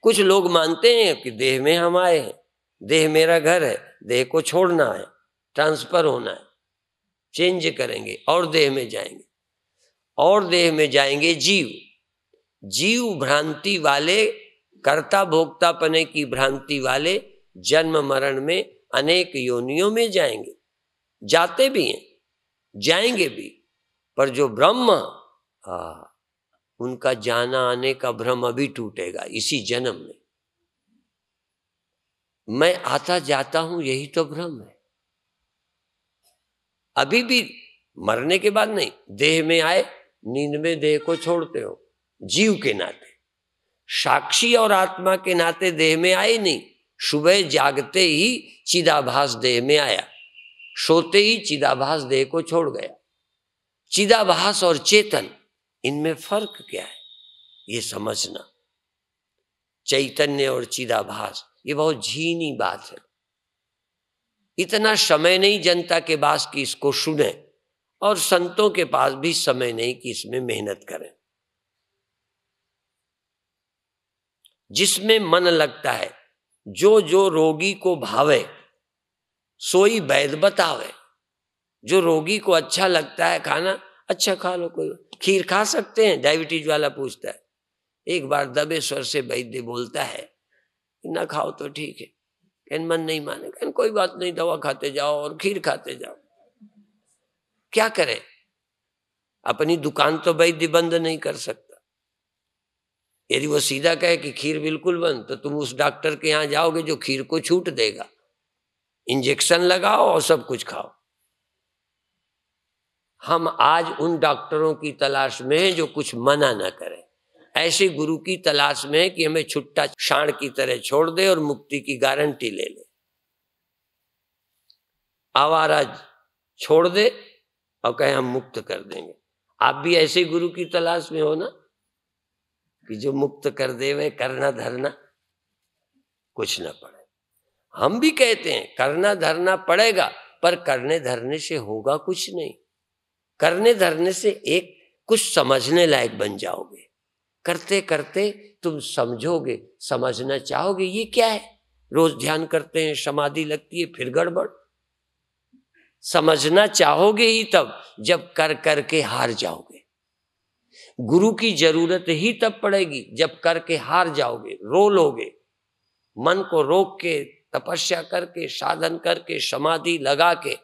कुछ लोग मानते हैं कि देह में हम आए हैं, देह मेरा घर है, देह को छोड़ना है, ट्रांसफर होना है, चेंज करेंगे और देह में जाएंगे, और देह में जाएंगे जीव। जीव भ्रांति वाले, कर्ता भोक्तापने की भ्रांति वाले जन्म मरण में अनेक योनियों में जाएंगे, जाते भी हैं, जाएंगे भी। पर जो ब्रह्म, उनका जाना आने का भ्रम अभी टूटेगा इसी जन्म में। मैं आता जाता हूं, यही तो भ्रम है। अभी भी मरने के बाद नहीं, देह में आए, नींद में देह को छोड़ते हो, जीव के नाते, साक्षी और आत्मा के नाते देह में आए नहीं। सुबह जागते ही चिदाभास देह में आया, सोते ही चिदाभास देह को छोड़ गया। चिदाभास और चेतन, इनमें फर्क क्या है ये समझना। चैतन्य और चिदाभास ये बहुत झीनी बात है। इतना समय नहीं जनता के पास कि इसको सुने, और संतों के पास भी समय नहीं कि इसमें मेहनत करें। जिसमें मन लगता है, जो जो रोगी को भावे सोई वैद बतावे। जो रोगी को अच्छा लगता है खाना, अच्छा खा लो। कोई खीर खा सकते हैं? डायबिटीज वाला पूछता है। एक बार दबे स्वर से वैद्य बोलता है ना खाओ तो ठीक है, कहन मन नहीं माने, कहन कोई बात नहीं, दवा खाते जाओ और खीर खाते जाओ। क्या करें? अपनी दुकान तो वैद्य बंद नहीं कर सकता। यदि वो सीधा कहे कि खीर बिल्कुल बंद, तो तुम उस डॉक्टर के यहाँ जाओगे जो खीर को छूट देगा। इंजेक्शन लगाओ और सब कुछ खाओ। हम आज उन डॉक्टरों की तलाश में हैं जो कुछ मना न करें। ऐसे गुरु की तलाश में है कि हमें छुट्टा शाण की तरह छोड़ दे और मुक्ति की गारंटी ले ले। आवारा छोड़ दे और कहे हम मुक्त कर देंगे। आप भी ऐसे गुरु की तलाश में हो ना, कि जो मुक्त कर दे, वे करना धरना कुछ न पड़े। हम भी कहते हैं करना धरना पड़ेगा, पर करने धरने से होगा कुछ नहीं। करने धरने से एक कुछ समझने लायक बन जाओगे। करते करते तुम समझोगे, समझना चाहोगे ये क्या है। रोज ध्यान करते हैं, समाधि लगती है, फिर गड़बड़। समझना चाहोगे ही तब जब कर करके हार जाओगे। गुरु की जरूरत ही तब पड़ेगी जब करके हार जाओगे, रो लोगे। मन को रोक के, तपस्या करके, साधन करके, समाधि लगा के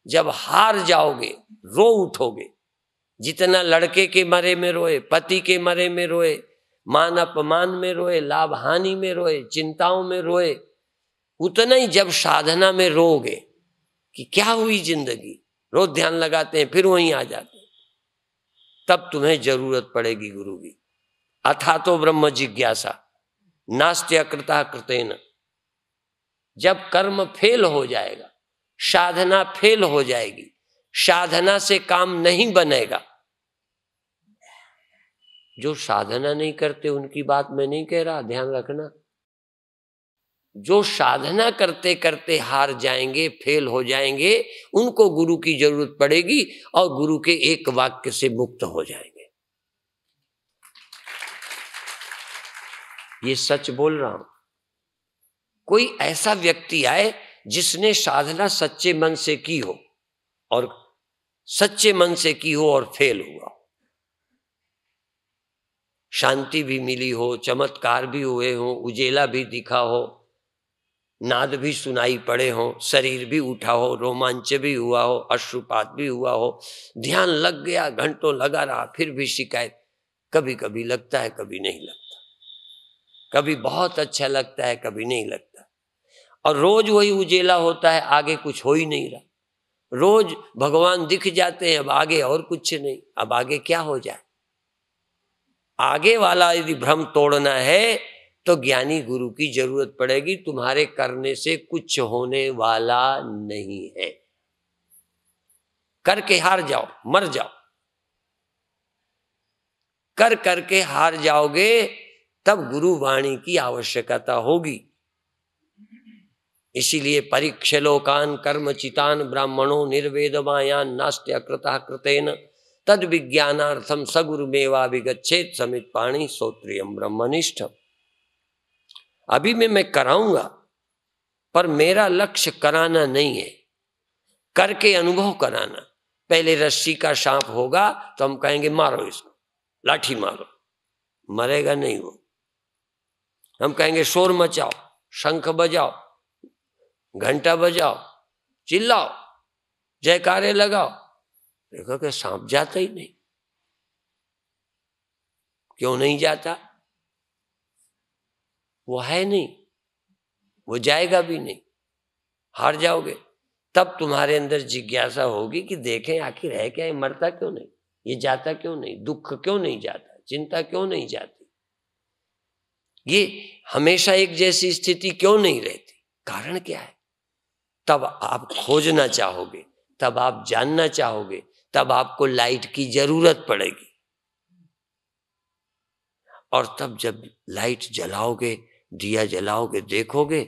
जब हार जाओगे, रो उठोगे। जितना लड़के के मरे में रोए, पति के मरे में रोए, मान अपमान में रोए, लाभ हानि में रोए, चिंताओं में रोए, उतना ही जब साधना में रोओगे कि क्या हुई जिंदगी, रोज ध्यान लगाते हैं फिर वहीं आ जाते हैं, तब तुम्हें जरूरत पड़ेगी गुरु की। अथा तो ब्रह्म जिज्ञासा नास्त्य अकृता कृतेन। जब कर्म फेल हो जाएगा, साधना फेल हो जाएगी, साधना से काम नहीं बनेगा। जो साधना नहीं करते उनकी बात मैं नहीं कह रहा, ध्यान रखना। जो साधना करते करते हार जाएंगे, फेल हो जाएंगे, उनको गुरु की जरूरत पड़ेगी और गुरु के एक वाक्य से मुक्त हो जाएंगे। ये सच बोल रहा हूं। कोई ऐसा व्यक्ति आए जिसने साधना सच्चे मन से की हो और सच्चे मन से की हो और फेल हुआ हो, शांति भी मिली हो, चमत्कार भी हुए हो, उजेला भी दिखा हो, नाद भी सुनाई पड़े हो, शरीर भी उठा हो, रोमांच भी हुआ हो, अश्रुपात भी हुआ हो, ध्यान लग गया, घंटों लगा रहा, फिर भी शिकायत। कभी कभी लगता है, कभी नहीं लगता, कभी बहुत अच्छा लगता है, कभी नहीं लगता, और रोज वही उजेला होता है, आगे कुछ हो ही नहीं रहा। रोज भगवान दिख जाते हैं, अब आगे और कुछ नहीं, अब आगे क्या हो जाए। आगे वाला यदि भ्रम तोड़ना है तो ज्ञानी गुरु की जरूरत पड़ेगी। तुम्हारे करने से कुछ होने वाला नहीं है, करके हार जाओ, मर जाओ, कर करके हार जाओगे, तब गुरु वाणी की आवश्यकता होगी। इसीलिए परीक्ष लोकान कर्मचितान ब्राह्मणों निर्वेदमायान नास्त्य कृतः कृतेन तद विज्ञानार्थम सगुरुमेवा विगच्छेत समित पाणी श्रोत्रियम ब्रह्मनिष्ठ। अभी मैं कराऊंगा, पर मेरा लक्ष्य कराना नहीं है, करके अनुभव कराना। पहले रस्सी का सांप होगा तो हम कहेंगे मारो इसको, लाठी मारो, मरेगा नहीं वो। हम कहेंगे शोर मचाओ, शंख बजाओ, घंटा बजाओ, चिल्लाओ, जयकारे लगाओ। देखो कि सांप जाता ही नहीं। क्यों नहीं जाता? वो है नहीं, वो जाएगा भी नहीं, हार जाओगे। तब तुम्हारे अंदर जिज्ञासा होगी कि देखें आखिर है क्या, ये मरता क्यों नहीं, ये जाता क्यों नहीं, दुख क्यों नहीं जाता, चिंता क्यों नहीं जाती, ये हमेशा एक जैसी स्थिति क्यों नहीं रहती, कारण क्या है। तब आप खोजना चाहोगे, तब आप जानना चाहोगे, तब आपको लाइट की जरूरत पड़ेगी। और तब जब लाइट जलाओगे, दिया जलाओगे, देखोगे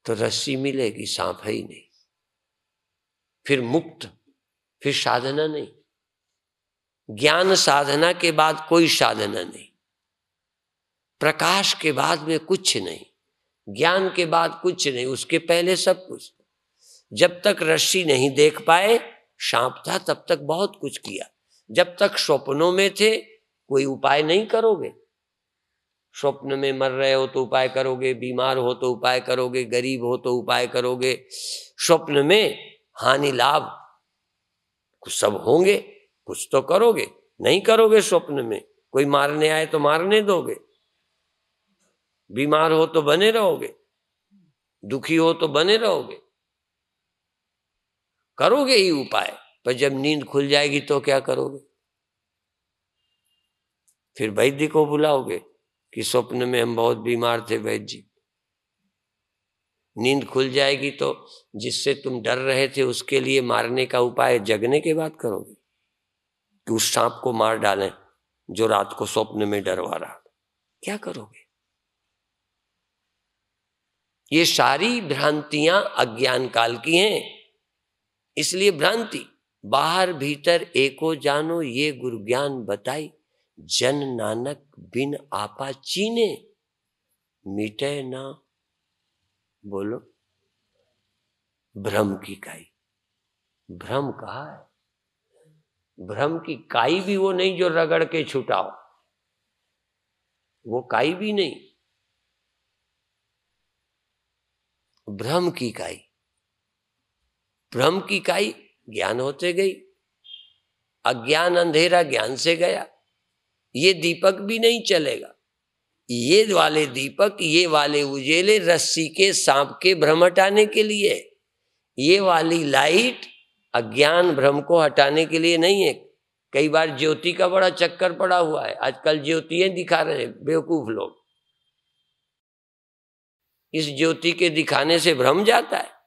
तो रस्सी मिलेगी, सांप है ही नहीं। फिर मुक्त, फिर साधना नहीं। ज्ञान साधना के बाद कोई साधना नहीं, प्रकाश के बाद में कुछ नहीं, ज्ञान के बाद कुछ नहीं, उसके पहले सब कुछ। जब तक रस्सी नहीं देख पाए, सांप था, तब तक बहुत कुछ किया। जब तक स्वप्नों में थे, कोई उपाय नहीं करोगे। स्वप्न में मर रहे हो तो उपाय करोगे, बीमार हो तो उपाय करोगे, गरीब हो तो उपाय करोगे। स्वप्न में हानि लाभ कुछ सब होंगे, कुछ तो करोगे। नहीं करोगे स्वप्न में, कोई मारने आए तो मारने दोगे, बीमार हो तो बने रहोगे, दुखी हो तो बने रहोगे, करोगे ही उपाय। पर जब नींद खुल जाएगी तो क्या करोगे? फिर वैद्य को बुलाओगे कि स्वप्न में हम बहुत बीमार थे वैद्य जी। नींद खुल जाएगी तो जिससे तुम डर रहे थे उसके लिए मारने का उपाय जगने के बाद करोगे कि उस सांप को मार डालें जो रात को स्वप्न में डरवा रहा। क्या करोगे? ये सारी भ्रांतियां अज्ञान काल की हैं। इसलिए भ्रांति बाहर भीतर एको जानो, ये गुरु ज्ञान बताई। जन नानक बिन आपा चीने, मिटे ना बोलो भ्रम की काई। भ्रम कहा है? भ्रम की काई भी वो नहीं जो रगड़ के छुटाओ, वो काई भी नहीं। भ्रम की काई, भ्रम की काई ज्ञान होते गई। अज्ञान अंधेरा ज्ञान से गया। ये दीपक भी नहीं चलेगा। ये वाले दीपक, ये वाले उजेले रस्सी के सांप के भ्रम हटाने के लिए, ये वाली लाइट अज्ञान भ्रम को हटाने के लिए नहीं है। कई बार ज्योति का बड़ा चक्कर पड़ा हुआ है। आजकल ज्योतियां दिखा रहे हैं बेवकूफ लोग। इस ज्योति के दिखाने से भ्रम जाता है।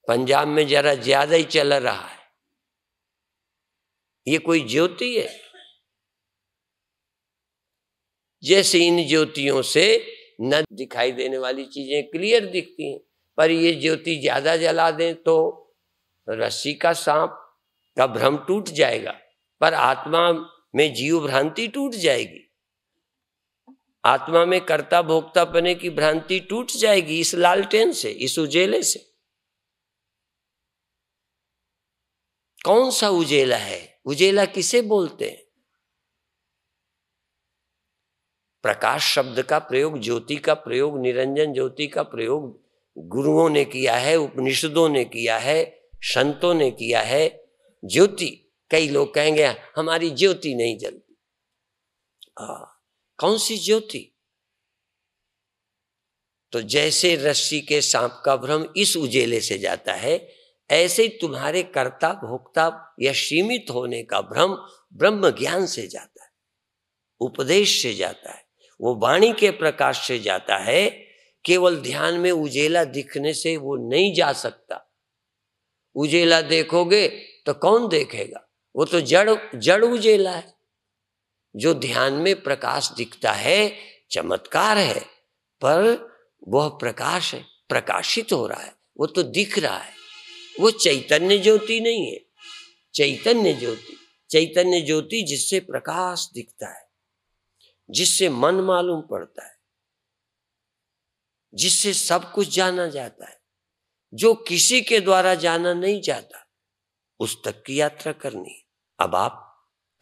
पंजाब में जरा ज्यादा ही चल रहा है। ये कोई ज्योति है? जैसे इन ज्योतियों से न दिखाई देने वाली चीजें क्लियर दिखती हैं, पर ये ज्योति ज्यादा जला दें तो रस्सी का सांप का भ्रम टूट जाएगा, पर आत्मा में जीव भ्रांति टूट जाएगी, आत्मा में कर्ता भोक्ता पने की भ्रांति टूट जाएगी इस लालटेन से, इस उजेले से। कौन सा उजेला है? उजेला किसे बोलते हैं? प्रकाश शब्द का प्रयोग, ज्योति का प्रयोग, निरंजन ज्योति का प्रयोग गुरुओं ने किया है, उपनिषदों ने किया है, संतों ने किया है। ज्योति, कई लोग कहेंगे हमारी ज्योति नहीं जलती। कौन सी ज्योति? तो जैसे रस्सी के सांप का भ्रम इस उजेले से जाता है, ऐसे ही तुम्हारे कर्ता भोक्ता या सीमित होने का भ्रम ब्रह्म ज्ञान से जाता है, उपदेश से जाता है, वो वाणी के प्रकाश से जाता है। केवल ध्यान में उजेला दिखने से वो नहीं जा सकता। उजेला देखोगे तो कौन देखेगा? वो तो जड़ उजेला है। जो ध्यान में प्रकाश दिखता है चमत्कार है, पर वह प्रकाश है, प्रकाशित हो रहा है, वो तो दिख रहा है। वो चैतन्य ज्योति नहीं है। चैतन्य ज्योति जिससे प्रकाश दिखता है, जिससे मन मालूम पड़ता है, जिससे सब कुछ जाना जाता है, जो किसी के द्वारा जाना नहीं जाता, उस तक की यात्रा करनी है। अब आप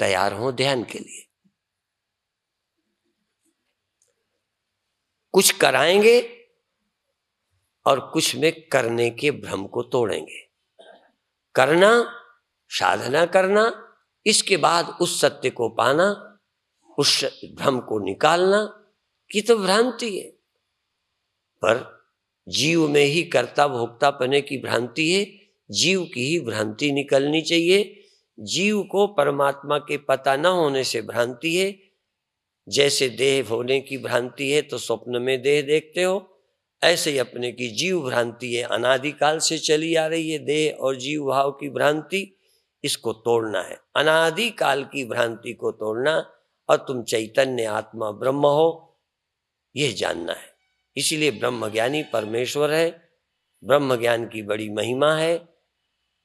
तैयार हो ध्यान के लिए। कुछ कराएंगे और कुछ में करने के भ्रम को तोड़ेंगे। करना, साधना करना, इसके बाद उस सत्य को पाना, उस भ्रम को निकालना की तो भ्रांति है। पर जीव में ही कर्ता भोक्ता पने की भ्रांति है। जीव की ही भ्रांति निकलनी चाहिए। जीव को परमात्मा के पता न होने से भ्रांति है। जैसे देह होने की भ्रांति है तो स्वप्न में देह देखते हो, ऐसे ही अपने की जीव भ्रांति है, अनादिकाल से चली आ रही है देह और जीव भाव की भ्रांति। इसको तोड़ना है, अनादिकाल की भ्रांति को तोड़ना, और तुम चैतन्य आत्मा ब्रह्म हो, यह जानना है। इसीलिए ब्रह्मज्ञानी परमेश्वर है। ब्रह्म ज्ञान की बड़ी महिमा है।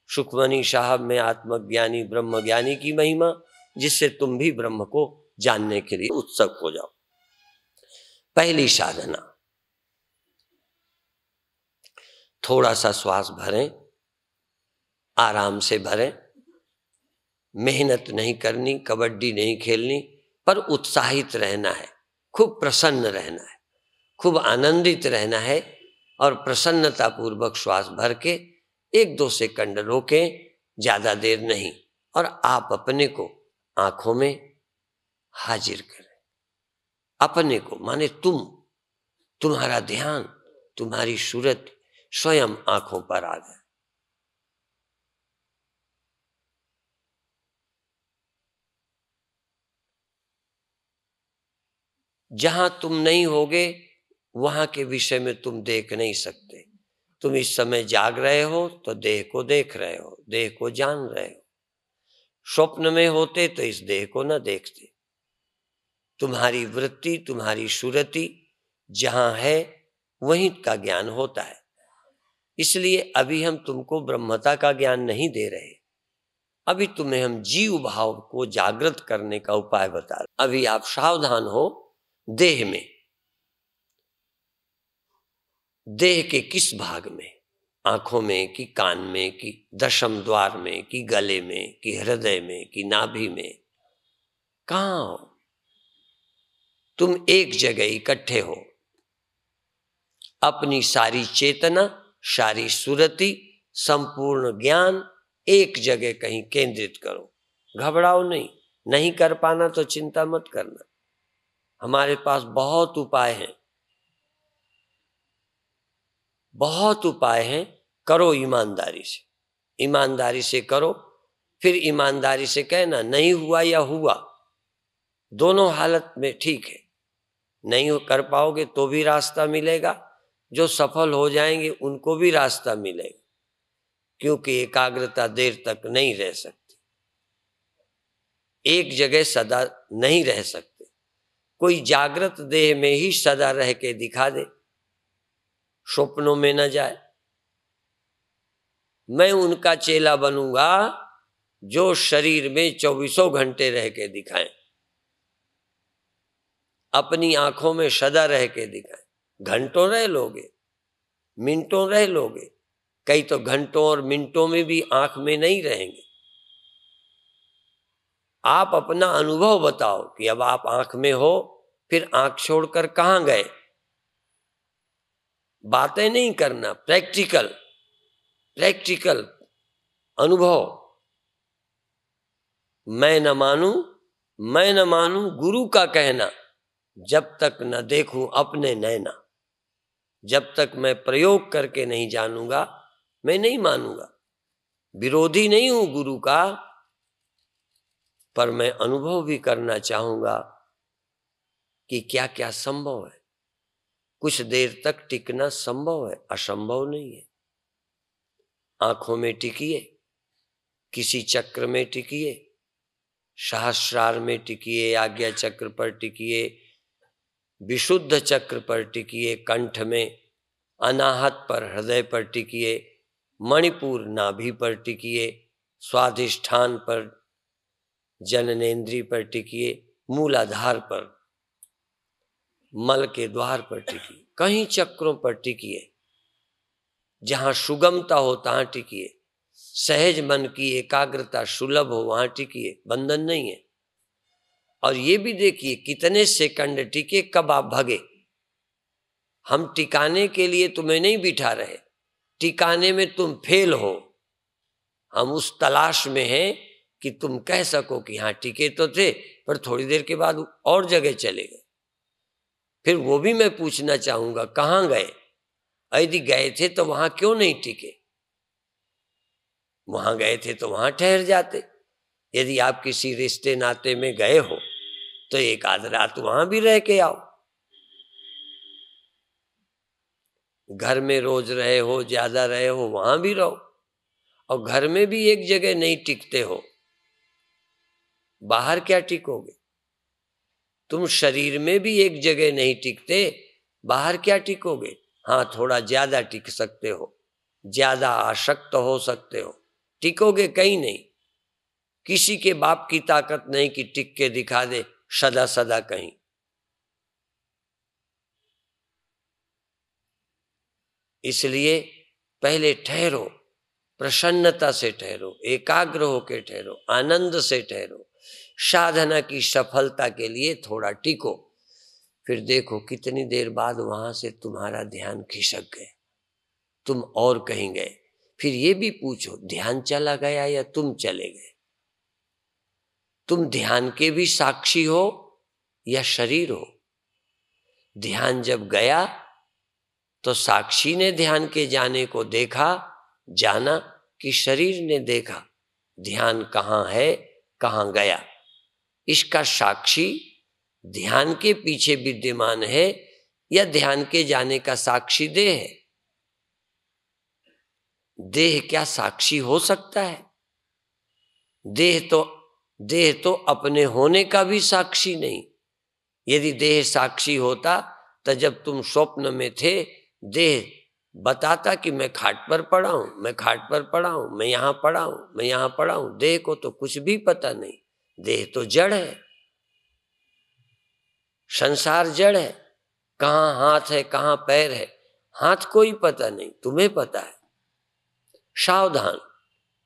सुखमनी साहब में आत्मज्ञानी ब्रह्मज्ञानी की महिमा, जिससे तुम भी ब्रह्म को जानने के लिए उत्सुक हो जाओ। पहली साधना, थोड़ा सा श्वास भरें, आराम से भरें। मेहनत नहीं करनी, कबड्डी नहीं खेलनी, पर उत्साहित रहना है, खूब प्रसन्न रहना है, खूब आनंदित रहना है। और प्रसन्नता पूर्वक श्वास भर के 1-2 सेकंड रोकें, ज्यादा देर नहीं। और आप अपने को आंखों में हाजिर करें। अपने को माने तुम्हारा ध्यान, तुम्हारी सूरत स्वयं आंखों पर आ जाए। जहां तुम नहीं होगे वहां के विषय में तुम देख नहीं सकते। तुम इस समय जाग रहे हो तो देह को देख रहे हो, देह को जान रहे हो। स्वप्न में होते तो इस देह को न देखते। तुम्हारी वृत्ति, तुम्हारी सुरति जहां है वहीं का ज्ञान होता है। इसलिए अभी हम तुमको ब्रह्मता का ज्ञान नहीं दे रहे, अभी तुम्हें हम जीव भाव को जागृत करने का उपाय बता रहे। अभी आप सावधान हो देह में। देह के किस भाग में? आंखों में कि कान में कि दशम द्वार में कि गले में कि हृदय में कि नाभि में? कहां हो? तुम एक जगह इकट्ठे हो। अपनी सारी चेतना, सारी सुरति, संपूर्ण ज्ञान एक जगह कहीं केंद्रित करो। घबराओ नहीं कर पाना तो चिंता मत करना। हमारे पास बहुत उपाय हैं, बहुत उपाय हैं। करो ईमानदारी से करो। फिर ईमानदारी से कहना नहीं हुआ या हुआ, दोनों हालत में ठीक है। नहीं कर पाओगे तो भी रास्ता मिलेगा, जो सफल हो जाएंगे उनको भी रास्ता मिलेगा, क्योंकि एकाग्रता देर तक नहीं रह सकती, एक जगह सदा नहीं रह सकते। कोई जागृत देह में ही सदा रह के दिखा दे, स्वप्नों में न जाए। मैं उनका चेला बनूंगा जो शरीर में 24 घंटे रह के दिखाएं, अपनी आंखों में सदा रह के दिखाएं। घंटों रह लोगे, मिनटों रह लोगे, कई तो घंटों और मिनटों में भी आंख में नहीं रहेंगे। आप अपना अनुभव बताओ कि अब आप आंख में हो, फिर आंख छोड़कर कहां गए। बातें नहीं करना, प्रैक्टिकल प्रैक्टिकल अनुभव। मैं न मानूं गुरु का कहना, जब तक न देखूं अपने नैना। जब तक मैं प्रयोग करके नहीं जानूंगा, मैं नहीं मानूंगा। विरोधी नहीं हूं गुरु का, पर मैं अनुभव भी करना चाहूंगा कि क्या क्या संभव है। कुछ देर तक टिकना संभव है, असंभव नहीं है। आंखों में टिकिए, किसी चक्र में टिकिए, सहस्रार में टिकिए, आज्ञा चक्र पर टिकिए, विशुद्ध चक्र पर टिकिए, कंठ में, अनाहत पर, हृदय पर टिकिए, मणिपुर नाभि पर टिकिए, स्वाधिष्ठान पर, जननेन्द्रिय पर टिकिए, मूलाधार पर, मल के द्वार पर टिकिए। कहीं चक्रों पर टिकिए, जहां सुगमता हो तहां टिकिए। सहज मन की एकाग्रता सुलभ हो वहां टिकिए, बंधन नहीं है। और ये भी देखिए कितने सेकंड टिके, कब आप भगे। हम टिकाने के लिए तुम्हें नहीं बिठा रहे, टिकाने में तुम फेल हो। हम उस तलाश में हैं कि तुम कह सको कि हाँ टिके तो थे, पर थोड़ी देर के बाद और जगह चले गए। फिर वो भी मैं पूछना चाहूंगा, कहाँ गए? यदि गए थे तो वहां क्यों नहीं टिके? वहां गए थे तो वहां ठहर जाते। यदि आप किसी रिश्ते नाते में गए हो तो एक आध रात वहां भी रह के आओ। घर में रोज रहे हो, ज्यादा रहे हो, वहां भी रहो। और घर में भी एक जगह नहीं टिकते हो, बाहर क्या टिकोगे? तुम शरीर में भी एक जगह नहीं टिकते, बाहर क्या टिकोगे? हाँ, थोड़ा ज्यादा टिक सकते हो, ज्यादा आसक्त हो सकते हो, टिकोगे कहीं नहीं। किसी के बाप की ताकत नहीं कि टिक के दिखा दे सदा सदा कहीं। इसलिए पहले ठहरो, प्रसन्नता से ठहरो, एकाग्र होकर ठहरो, आनंद से ठहरो। साधना की सफलता के लिए थोड़ा टिको, फिर देखो कितनी देर बाद वहां से तुम्हारा ध्यान खिसक गया, तुम और कहीं गए। फिर ये भी पूछो, ध्यान चला गया या तुम चले गए? तुम ध्यान के भी साक्षी हो या शरीर हो? ध्यान जब गया तो साक्षी ने ध्यान के जाने को देखा, जाना, कि शरीर ने देखा ध्यान कहाँ है, कहाँ गया? इसका साक्षी ध्यान के पीछे विद्यमान है या ध्यान के जाने का साक्षी देह है? देह क्या साक्षी हो सकता है? देह तो अपने होने का भी साक्षी नहीं। यदि देह साक्षी होता तो जब तुम स्वप्न में थे, देह बताता कि मैं खाट पर पड़ा हूं, मैं खाट पर पड़ा हूं, मैं यहां पड़ा हूं, मैं यहां पड़ा हूं। देह को तो कुछ भी पता नहीं, देह तो जड़ है, संसार जड़ है। कहाँ हाथ है, कहाँ पैर है, हाथ कोई पता नहीं, तुम्हें पता है। सावधान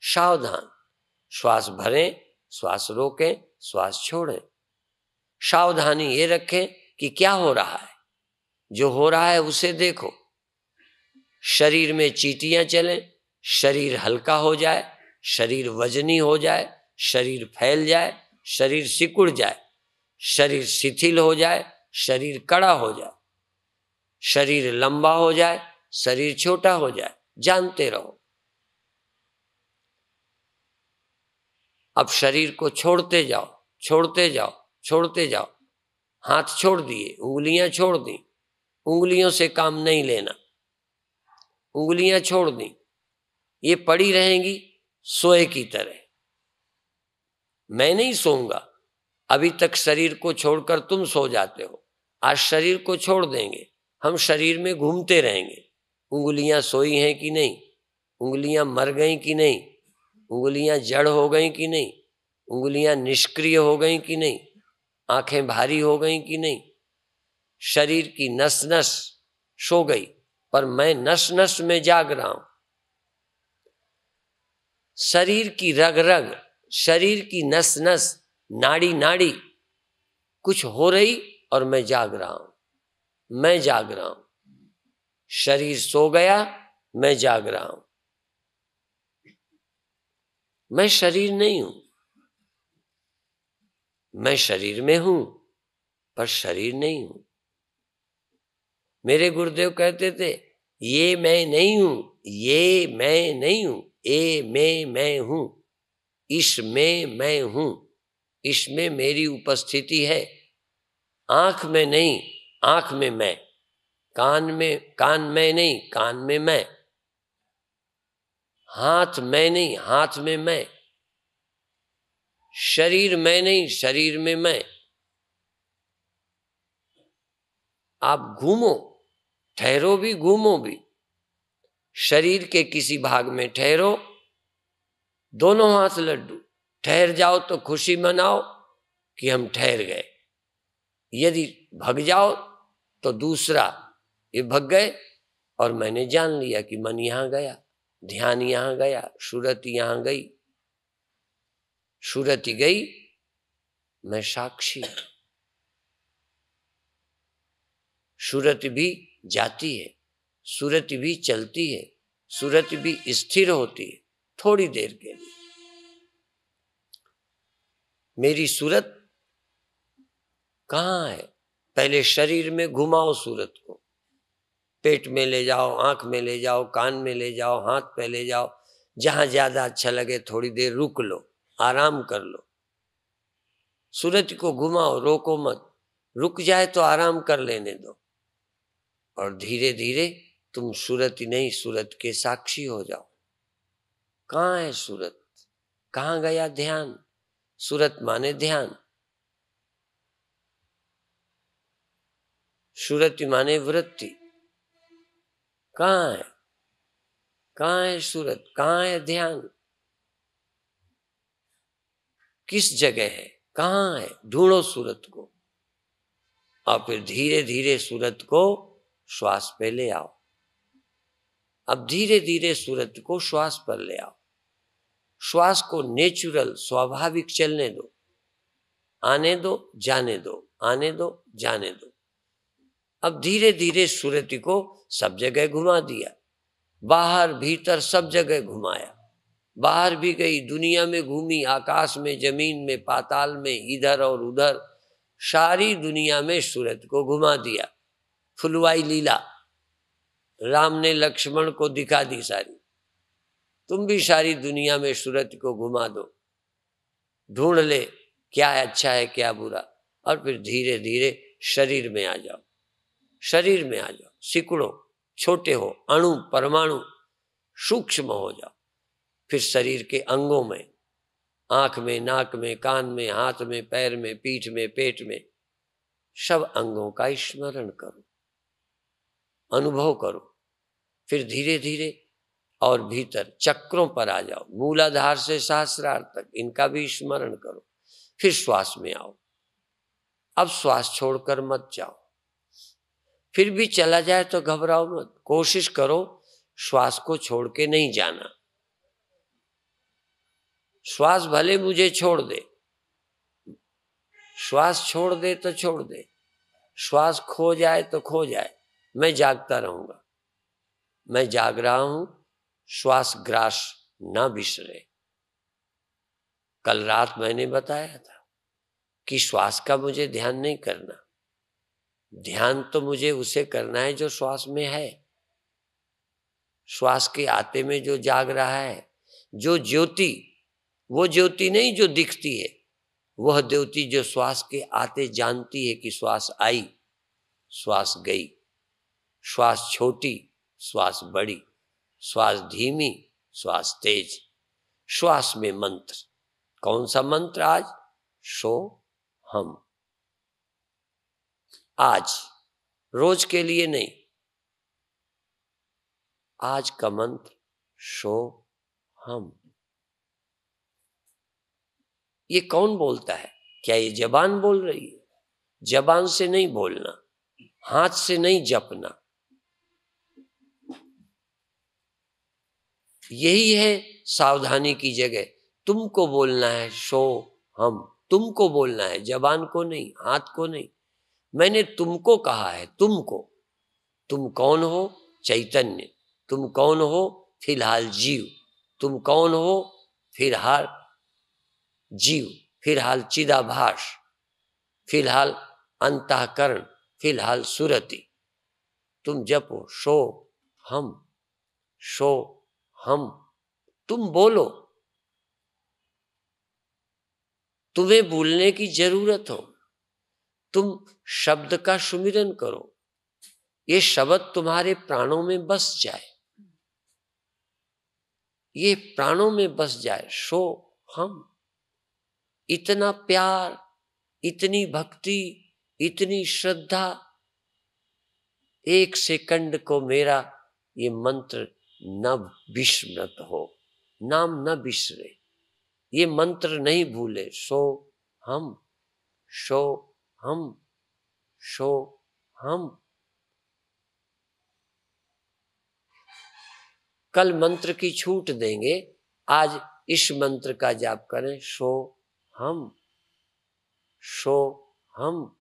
सावधान, श्वास भरें, श्वास रोकें, श्वास छोड़ें। सावधानी ये रखें कि क्या हो रहा है, जो हो रहा है उसे देखो। शरीर में चींटियां चलें, शरीर हल्का हो जाए, शरीर वजनी हो जाए, शरीर फैल जाए, शरीर सिकुड़ जाए, शरीर शिथिल हो जाए, शरीर कड़ा हो जाए, शरीर लंबा हो जाए, शरीर छोटा हो जाए, जानते रहो। अब शरीर को छोड़ते जाओ, छोड़ते जाओ, छोड़ते जाओ। हाथ छोड़ दिए, उंगलियां छोड़ दी, उंगलियों से काम नहीं लेना, उंगलियां छोड़ दी, ये पड़ी रहेंगी सोए की तरह। मैं नहीं सोऊंगा, अभी तक शरीर को छोड़कर तुम सो जाते हो, आज शरीर को छोड़ देंगे, हम शरीर में घूमते रहेंगे। उंगलियां सोई हैं कि नहीं, उंगलियां मर गई कि नहीं, उंगलियां जड़ हो गई कि नहीं, उंगलियां निष्क्रिय हो गई कि नहीं, आंखें भारी हो गई कि नहीं, शरीर की नस नस सो गई, पर मैं नस नस में जाग रहा हूं। शरीर की रग रग, शरीर की नस नस, नाड़ी नाड़ी कुछ हो रही और मैं जाग रहा हूं, मैं जाग रहा हूं। शरीर सो गया, मैं जाग रहा हूं। मैं शरीर नहीं हूं, मैं शरीर में हूं पर शरीर नहीं हूं। मेरे गुरुदेव कहते थे, ये मैं नहीं हूं, ये मैं नहीं हूं, ए मैं हूं, इसमें मैं हूं, इसमें मेरी उपस्थिति है। आंख में नहीं, आंख में मैं, कान में नहीं, कान में मैं, हाथ में नहीं, हाथ में मैं, शरीर में नहीं, शरीर में मैं। आप घूमो, ठहरो भी, घूमो भी, शरीर के किसी भाग में ठहरो, दोनों हाथ लड्डू। ठहर जाओ तो खुशी मनाओ कि हम ठहर गए, यदि भग जाओ तो दूसरा, ये भग गए और मैंने जान लिया कि मन यहां गया, ध्यान यहां गया, सूरत यहां गई, सूरत गई, मैं साक्षी। सूरत भी जाती है, सूरत भी चलती है, सूरत भी स्थिर होती है थोड़ी देर के लिए। मेरी सूरत कहाँ है? पहले शरीर में घुमाओ सूरत को, पेट में ले जाओ, आंख में ले जाओ, कान में ले जाओ, हाथ पे ले जाओ, जहां ज्यादा अच्छा लगे थोड़ी देर रुक लो, आराम कर लो। सूरत को घुमाओ, रोको मत, रुक जाए तो आराम कर लेने दो, और धीरे धीरे तुम सूरत ही नहीं, सूरत के साक्षी हो जाओ। कहाँ है सूरत? कहाँ गया ध्यान? सूरत माने ध्यान, सूरत माने वृत्ति। कहाँ है? कहाँ है सूरत? कहाँ है ध्यान? किस जगह है? कहाँ है? ढूंढो सूरत को, और फिर धीरे धीरे सूरत को श्वास पे ले आओ। अब धीरे धीरे सूरत को श्वास पर ले आओ। श्वास को नेचुरल, स्वाभाविक चलने दो, आने दो, जाने दो, आने दो, जाने दो। अब धीरे धीरे सूरत को सब जगह घुमा दिया, बाहर भीतर सब जगह घुमाया। बाहर भी गई, दुनिया में घूमी, आकाश में, जमीन में, पाताल में, इधर और उधर, सारी दुनिया में सूरत को घुमा दिया। फुलवाई लीला, राम ने लक्ष्मण को दिखा दी सारी। तुम भी सारी दुनिया में सूरत को घुमा दो, ढूंढ ले क्या अच्छा है क्या बुरा, और फिर धीरे धीरे शरीर में आ जाओ, शरीर में आ जाओ। सिकुड़ो, छोटे हो, अणु परमाणु सूक्ष्म हो जाओ। फिर शरीर के अंगों में, आंख में, नाक में, कान में, हाथ में, पैर में, पीठ में, पेट में, सब अंगों का स्मरण करो, अनुभव करो। फिर धीरे धीरे और भीतर चक्रों पर आ जाओ, मूलाधार से सहस्रार तक, इनका भी स्मरण करो। फिर श्वास में आओ। अब श्वास छोड़कर मत जाओ, फिर भी चला जाए तो घबराओ मत, कोशिश करो श्वास को छोड़ के नहीं जाना। श्वास भले मुझे छोड़ दे, श्वास छोड़ दे तो छोड़ दे, श्वास खो जाए तो खो जाए, मैं जागता रहूंगा। मैं जाग रहा हूं, श्वास ग्रास ना बिसरे। कल रात मैंने बताया था कि श्वास का मुझे ध्यान नहीं करना, ध्यान तो मुझे उसे करना है जो श्वास में है। श्वास के आते में जो जाग रहा है, जो ज्योति, वो ज्योति नहीं जो दिखती है, वह ज्योति जो श्वास के आते जानती है कि श्वास आई, श्वास गई, श्वास छोटी, श्वास बड़ी, श्वास धीमी, श्वास तेज। श्वास में मंत्र, कौन सा मंत्र आज? सो हम। आज, रोज के लिए नहीं, आज का मंत्र सो हम। ये कौन बोलता है? क्या ये जबान बोल रही है? जबान से नहीं बोलना, हाथ से नहीं जपना। यही है सावधानी की जगह। तुमको बोलना है शो हम, तुमको बोलना है, जबान को नहीं, हाथ को नहीं। मैंने तुमको कहा है, तुमको। तुम कौन हो? चैतन्य। तुम कौन हो? फिलहाल जीव। तुम कौन हो? फिलहाल जीव, फिलहाल चिदाभास, फिलहाल अंतःकरण, फिलहाल सुरति। तुम जपो शो हम, शो हम। तुम बोलो, तुम्हें बोलने की जरूरत हो। तुम शब्द का सुमिरन करो, ये शब्द तुम्हारे प्राणों में बस जाए, ये प्राणों में बस जाए। शो हम। इतना प्यार, इतनी भक्ति, इतनी श्रद्धा। एक सेकंड को मेरा ये मंत्र न विस्मृत हो, नाम न बिसरे, ये मंत्र नहीं भूले। शो हम, शो हम, शो हम। कल मंत्र की छूट देंगे, आज इस मंत्र का जाप करें। शो हम, शो हम।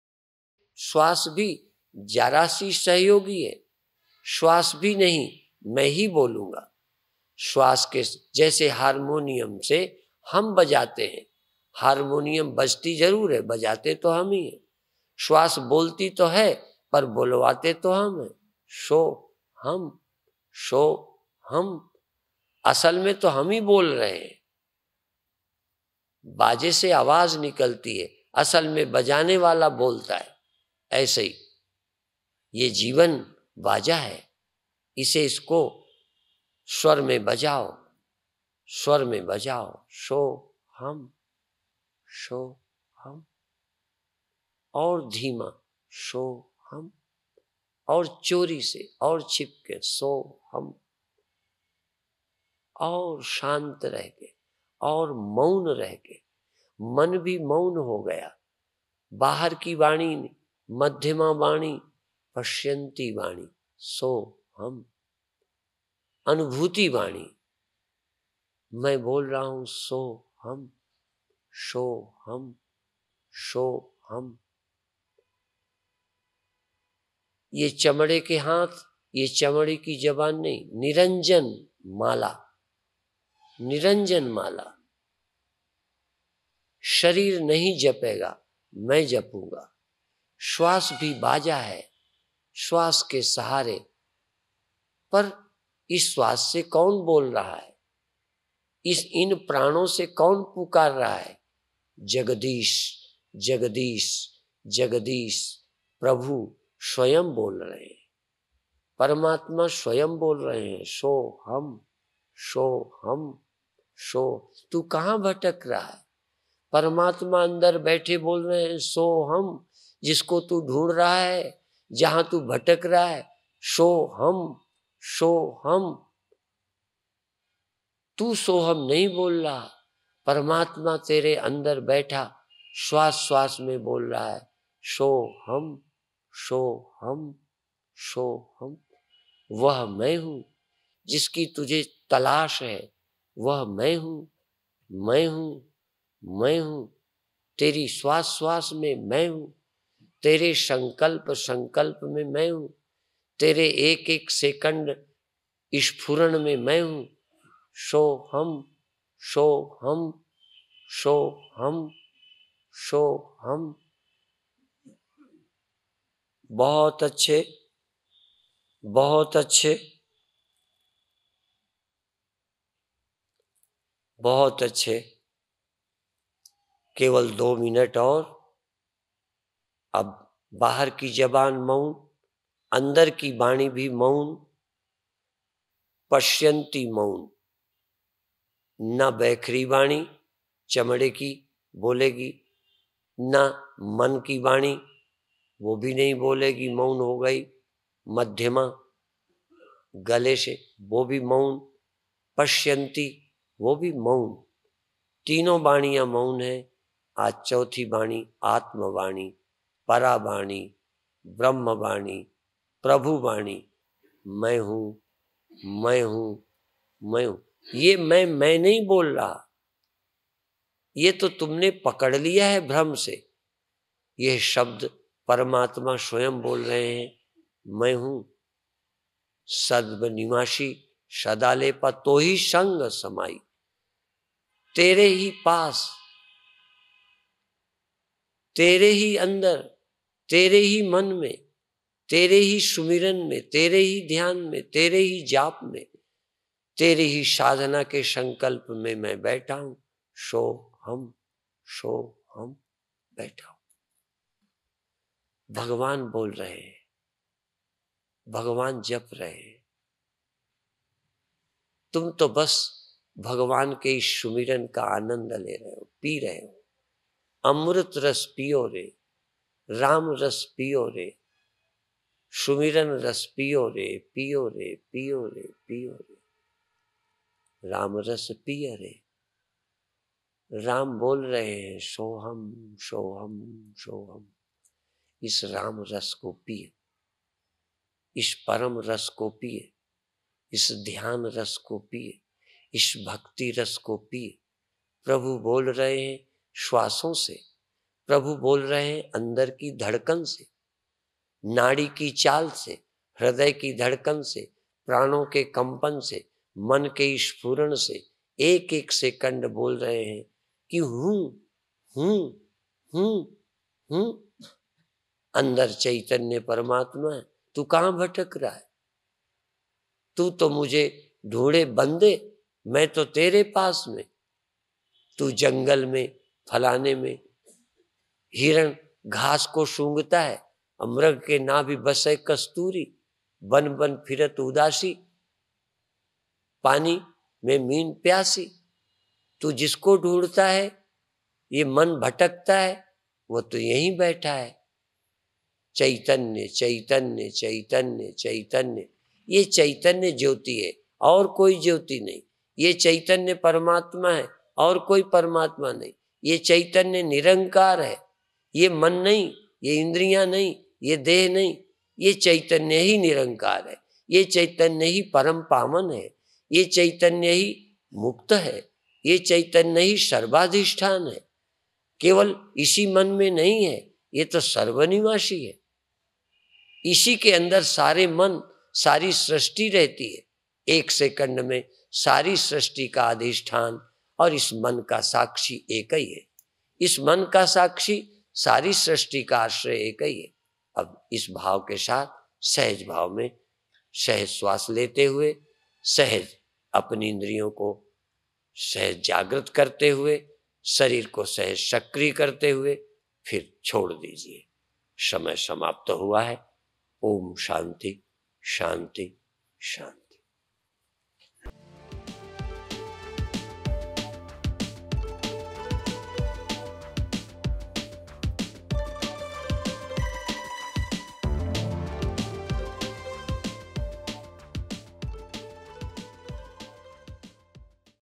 श्वास भी जरा सी सहयोगी है। श्वास भी नहीं, मैं ही बोलूंगा। श्वास के जैसे हारमोनियम से हम बजाते हैं, हारमोनियम बजती जरूर है, बजाते तो हम ही हैं। श्वास बोलती तो है, पर बुलवाते तो हम हैं। शो हम, शो हम। असल में तो हम ही बोल रहे हैं, बाजे से आवाज निकलती है, असल में बजाने वाला बोलता है। ऐसे ही ये जीवन बाजा है, इसे इसको स्वर में बजाओ, स्वर में बजाओ। शो हम, शो हम। और धीमा शो हम, और चोरी से और छिपके सो हम, और शांत रह के, और मौन रह के। मन भी मौन हो गया। बाहर की वाणी, मध्यमा वाणी, पश्यंती वाणी, सो हम। अनुभूति वाणी, मैं बोल रहा हूं सो हम, शो हम, शो हम। ये चमड़े के हाथ, ये चमड़े की जबान नहीं, निरंजन माला, निरंजन माला। शरीर नहीं जपेगा, मैं जपूंगा। श्वास भी बाजा है, श्वास के सहारे। पर इस श्वास से कौन बोल रहा है? इन प्राणों से कौन पुकार रहा है? जगदीश, जगदीश, जगदीश। प्रभु स्वयं बोल रहे हैं, परमात्मा स्वयं बोल रहे हैं। शो हम, शो हम, शो। तू कहाँ भटक रहा है? परमात्मा अंदर बैठे बोल रहे हैं सो हम। जिसको तू ढूंढ रहा है, जहां तू भटक रहा है, शो हम, शो हम। तू सो हम नहीं बोल रहा, परमात्मा तेरे अंदर बैठा श्वास श्वास में बोल रहा है शो हम, शो हम, शो हम। वह मैं हूं जिसकी तुझे तलाश है, वह मैं हूं, मैं हूं, मैं हूं। तेरी श्वास श्वास में मैं हूं, तेरे संकल्प संकल्प में मैं हूं, तेरे एक एक सेकंड स्फुरण में मैं हूं। शो हम, शो हम, शो हम, शो हम। बहुत अच्छे, बहुत अच्छे, बहुत अच्छे। केवल 2 मिनट और। अब बाहर की जबान मौन, अंदर की वाणी भी मौन। पश्यंती मौन। न बैखरी वाणी चमड़े की बोलेगी, न मन की वाणी वो भी नहीं बोलेगी, मौन हो गई। मध्यमा गले से वो भी मौन। पश्यंती वो भी मौन। तीनों वाणियां मौन है। आज चौथी वाणी आत्मवाणी, परावाणी, ब्रह्मवाणी, प्रभुवाणी, मैं हूं, मैं हूं, मैं हूं। ये मैं नहीं बोल रहा, ये तो तुमने पकड़ लिया है भ्रम से। ये शब्द परमात्मा स्वयं बोल रहे हैं, मैं हूं सद्व निवासी सदालेपा तो ही संग समाई। तेरे ही पास, तेरे ही अंदर, तेरे ही मन में, तेरे ही सुमिरन में, तेरे ही ध्यान में, तेरे ही जाप में, तेरे ही साधना के संकल्प में मैं बैठा हूं। सो हम बैठा हूं। भगवान बोल रहे हैं, भगवान जप रहे हैं, तुम तो बस भगवान के इस सुमिरन का आनंद ले रहे हो, पी रहे हो। अमृत रस पियो रे, राम रस पियो रे, सुमिरन रस पियो रे, पियो रे, पियो रे, पियो रे। राम रस पिय रे। राम बोल रहे हैं सोहम सोहम सोहम। इस राम रस को पिए, इस परम रस को पिए, इस ध्यान रस को पिए, इस भक्ति रस को पिए। प्रभु बोल रहे हैं श्वासों से, प्रभु बोल रहे हैं अंदर की धड़कन से, नाड़ी की चाल से, हृदय की धड़कन से, प्राणों के कंपन से, मन के स्फुरण से, एक एक सेकंड बोल रहे हैं कि हूं हूं हूं हूं। अंदर चैतन्य परमात्मा है, तू कहां भटक रहा है? तू तो मुझे ढूंढे बंदे, मैं तो तेरे पास में। तू जंगल में फलाने में हिरण घास को सूंघता है, मृग के नाभि बसे कस्तूरी, बन बन फिरत उदासी, पानी में मीन प्यासी। तू जिसको ढूंढता है, ये मन भटकता है, वो तो यहीं बैठा है। चैतन्य चैतन्य चैतन्य चैतन्य, ये चैतन्य ज्योति है और कोई ज्योति नहीं। ये चैतन्य परमात्मा है और कोई परमात्मा नहीं। ये चैतन्य निरंकार है। ये मन नहीं, ये इंद्रियां नहीं, ये देह नहीं, ये चैतन्य ही निरंकार है। ये चैतन्य ही परम पावन है। ये चैतन्य ही मुक्त है। ये चैतन्य ही सर्वाधिष्ठान है। केवल इसी मन में नहीं है, ये तो सर्वनिवासी है। इसी के अंदर सारे मन, सारी सृष्टि रहती है। एक सेकंड में सारी सृष्टि का अधिष्ठान और इस मन का साक्षी एक ही है। इस मन का साक्षी सारी सृष्टि का आश्रय एक ही है। अब इस भाव के साथ सहज भाव में सहज श्वास लेते हुए, सहज अपनी इंद्रियों को सहज जागृत करते हुए, शरीर को सहज सक्रिय करते हुए फिर छोड़ दीजिए। समय समाप्त हुआ है। ओम शांति शांति शांति।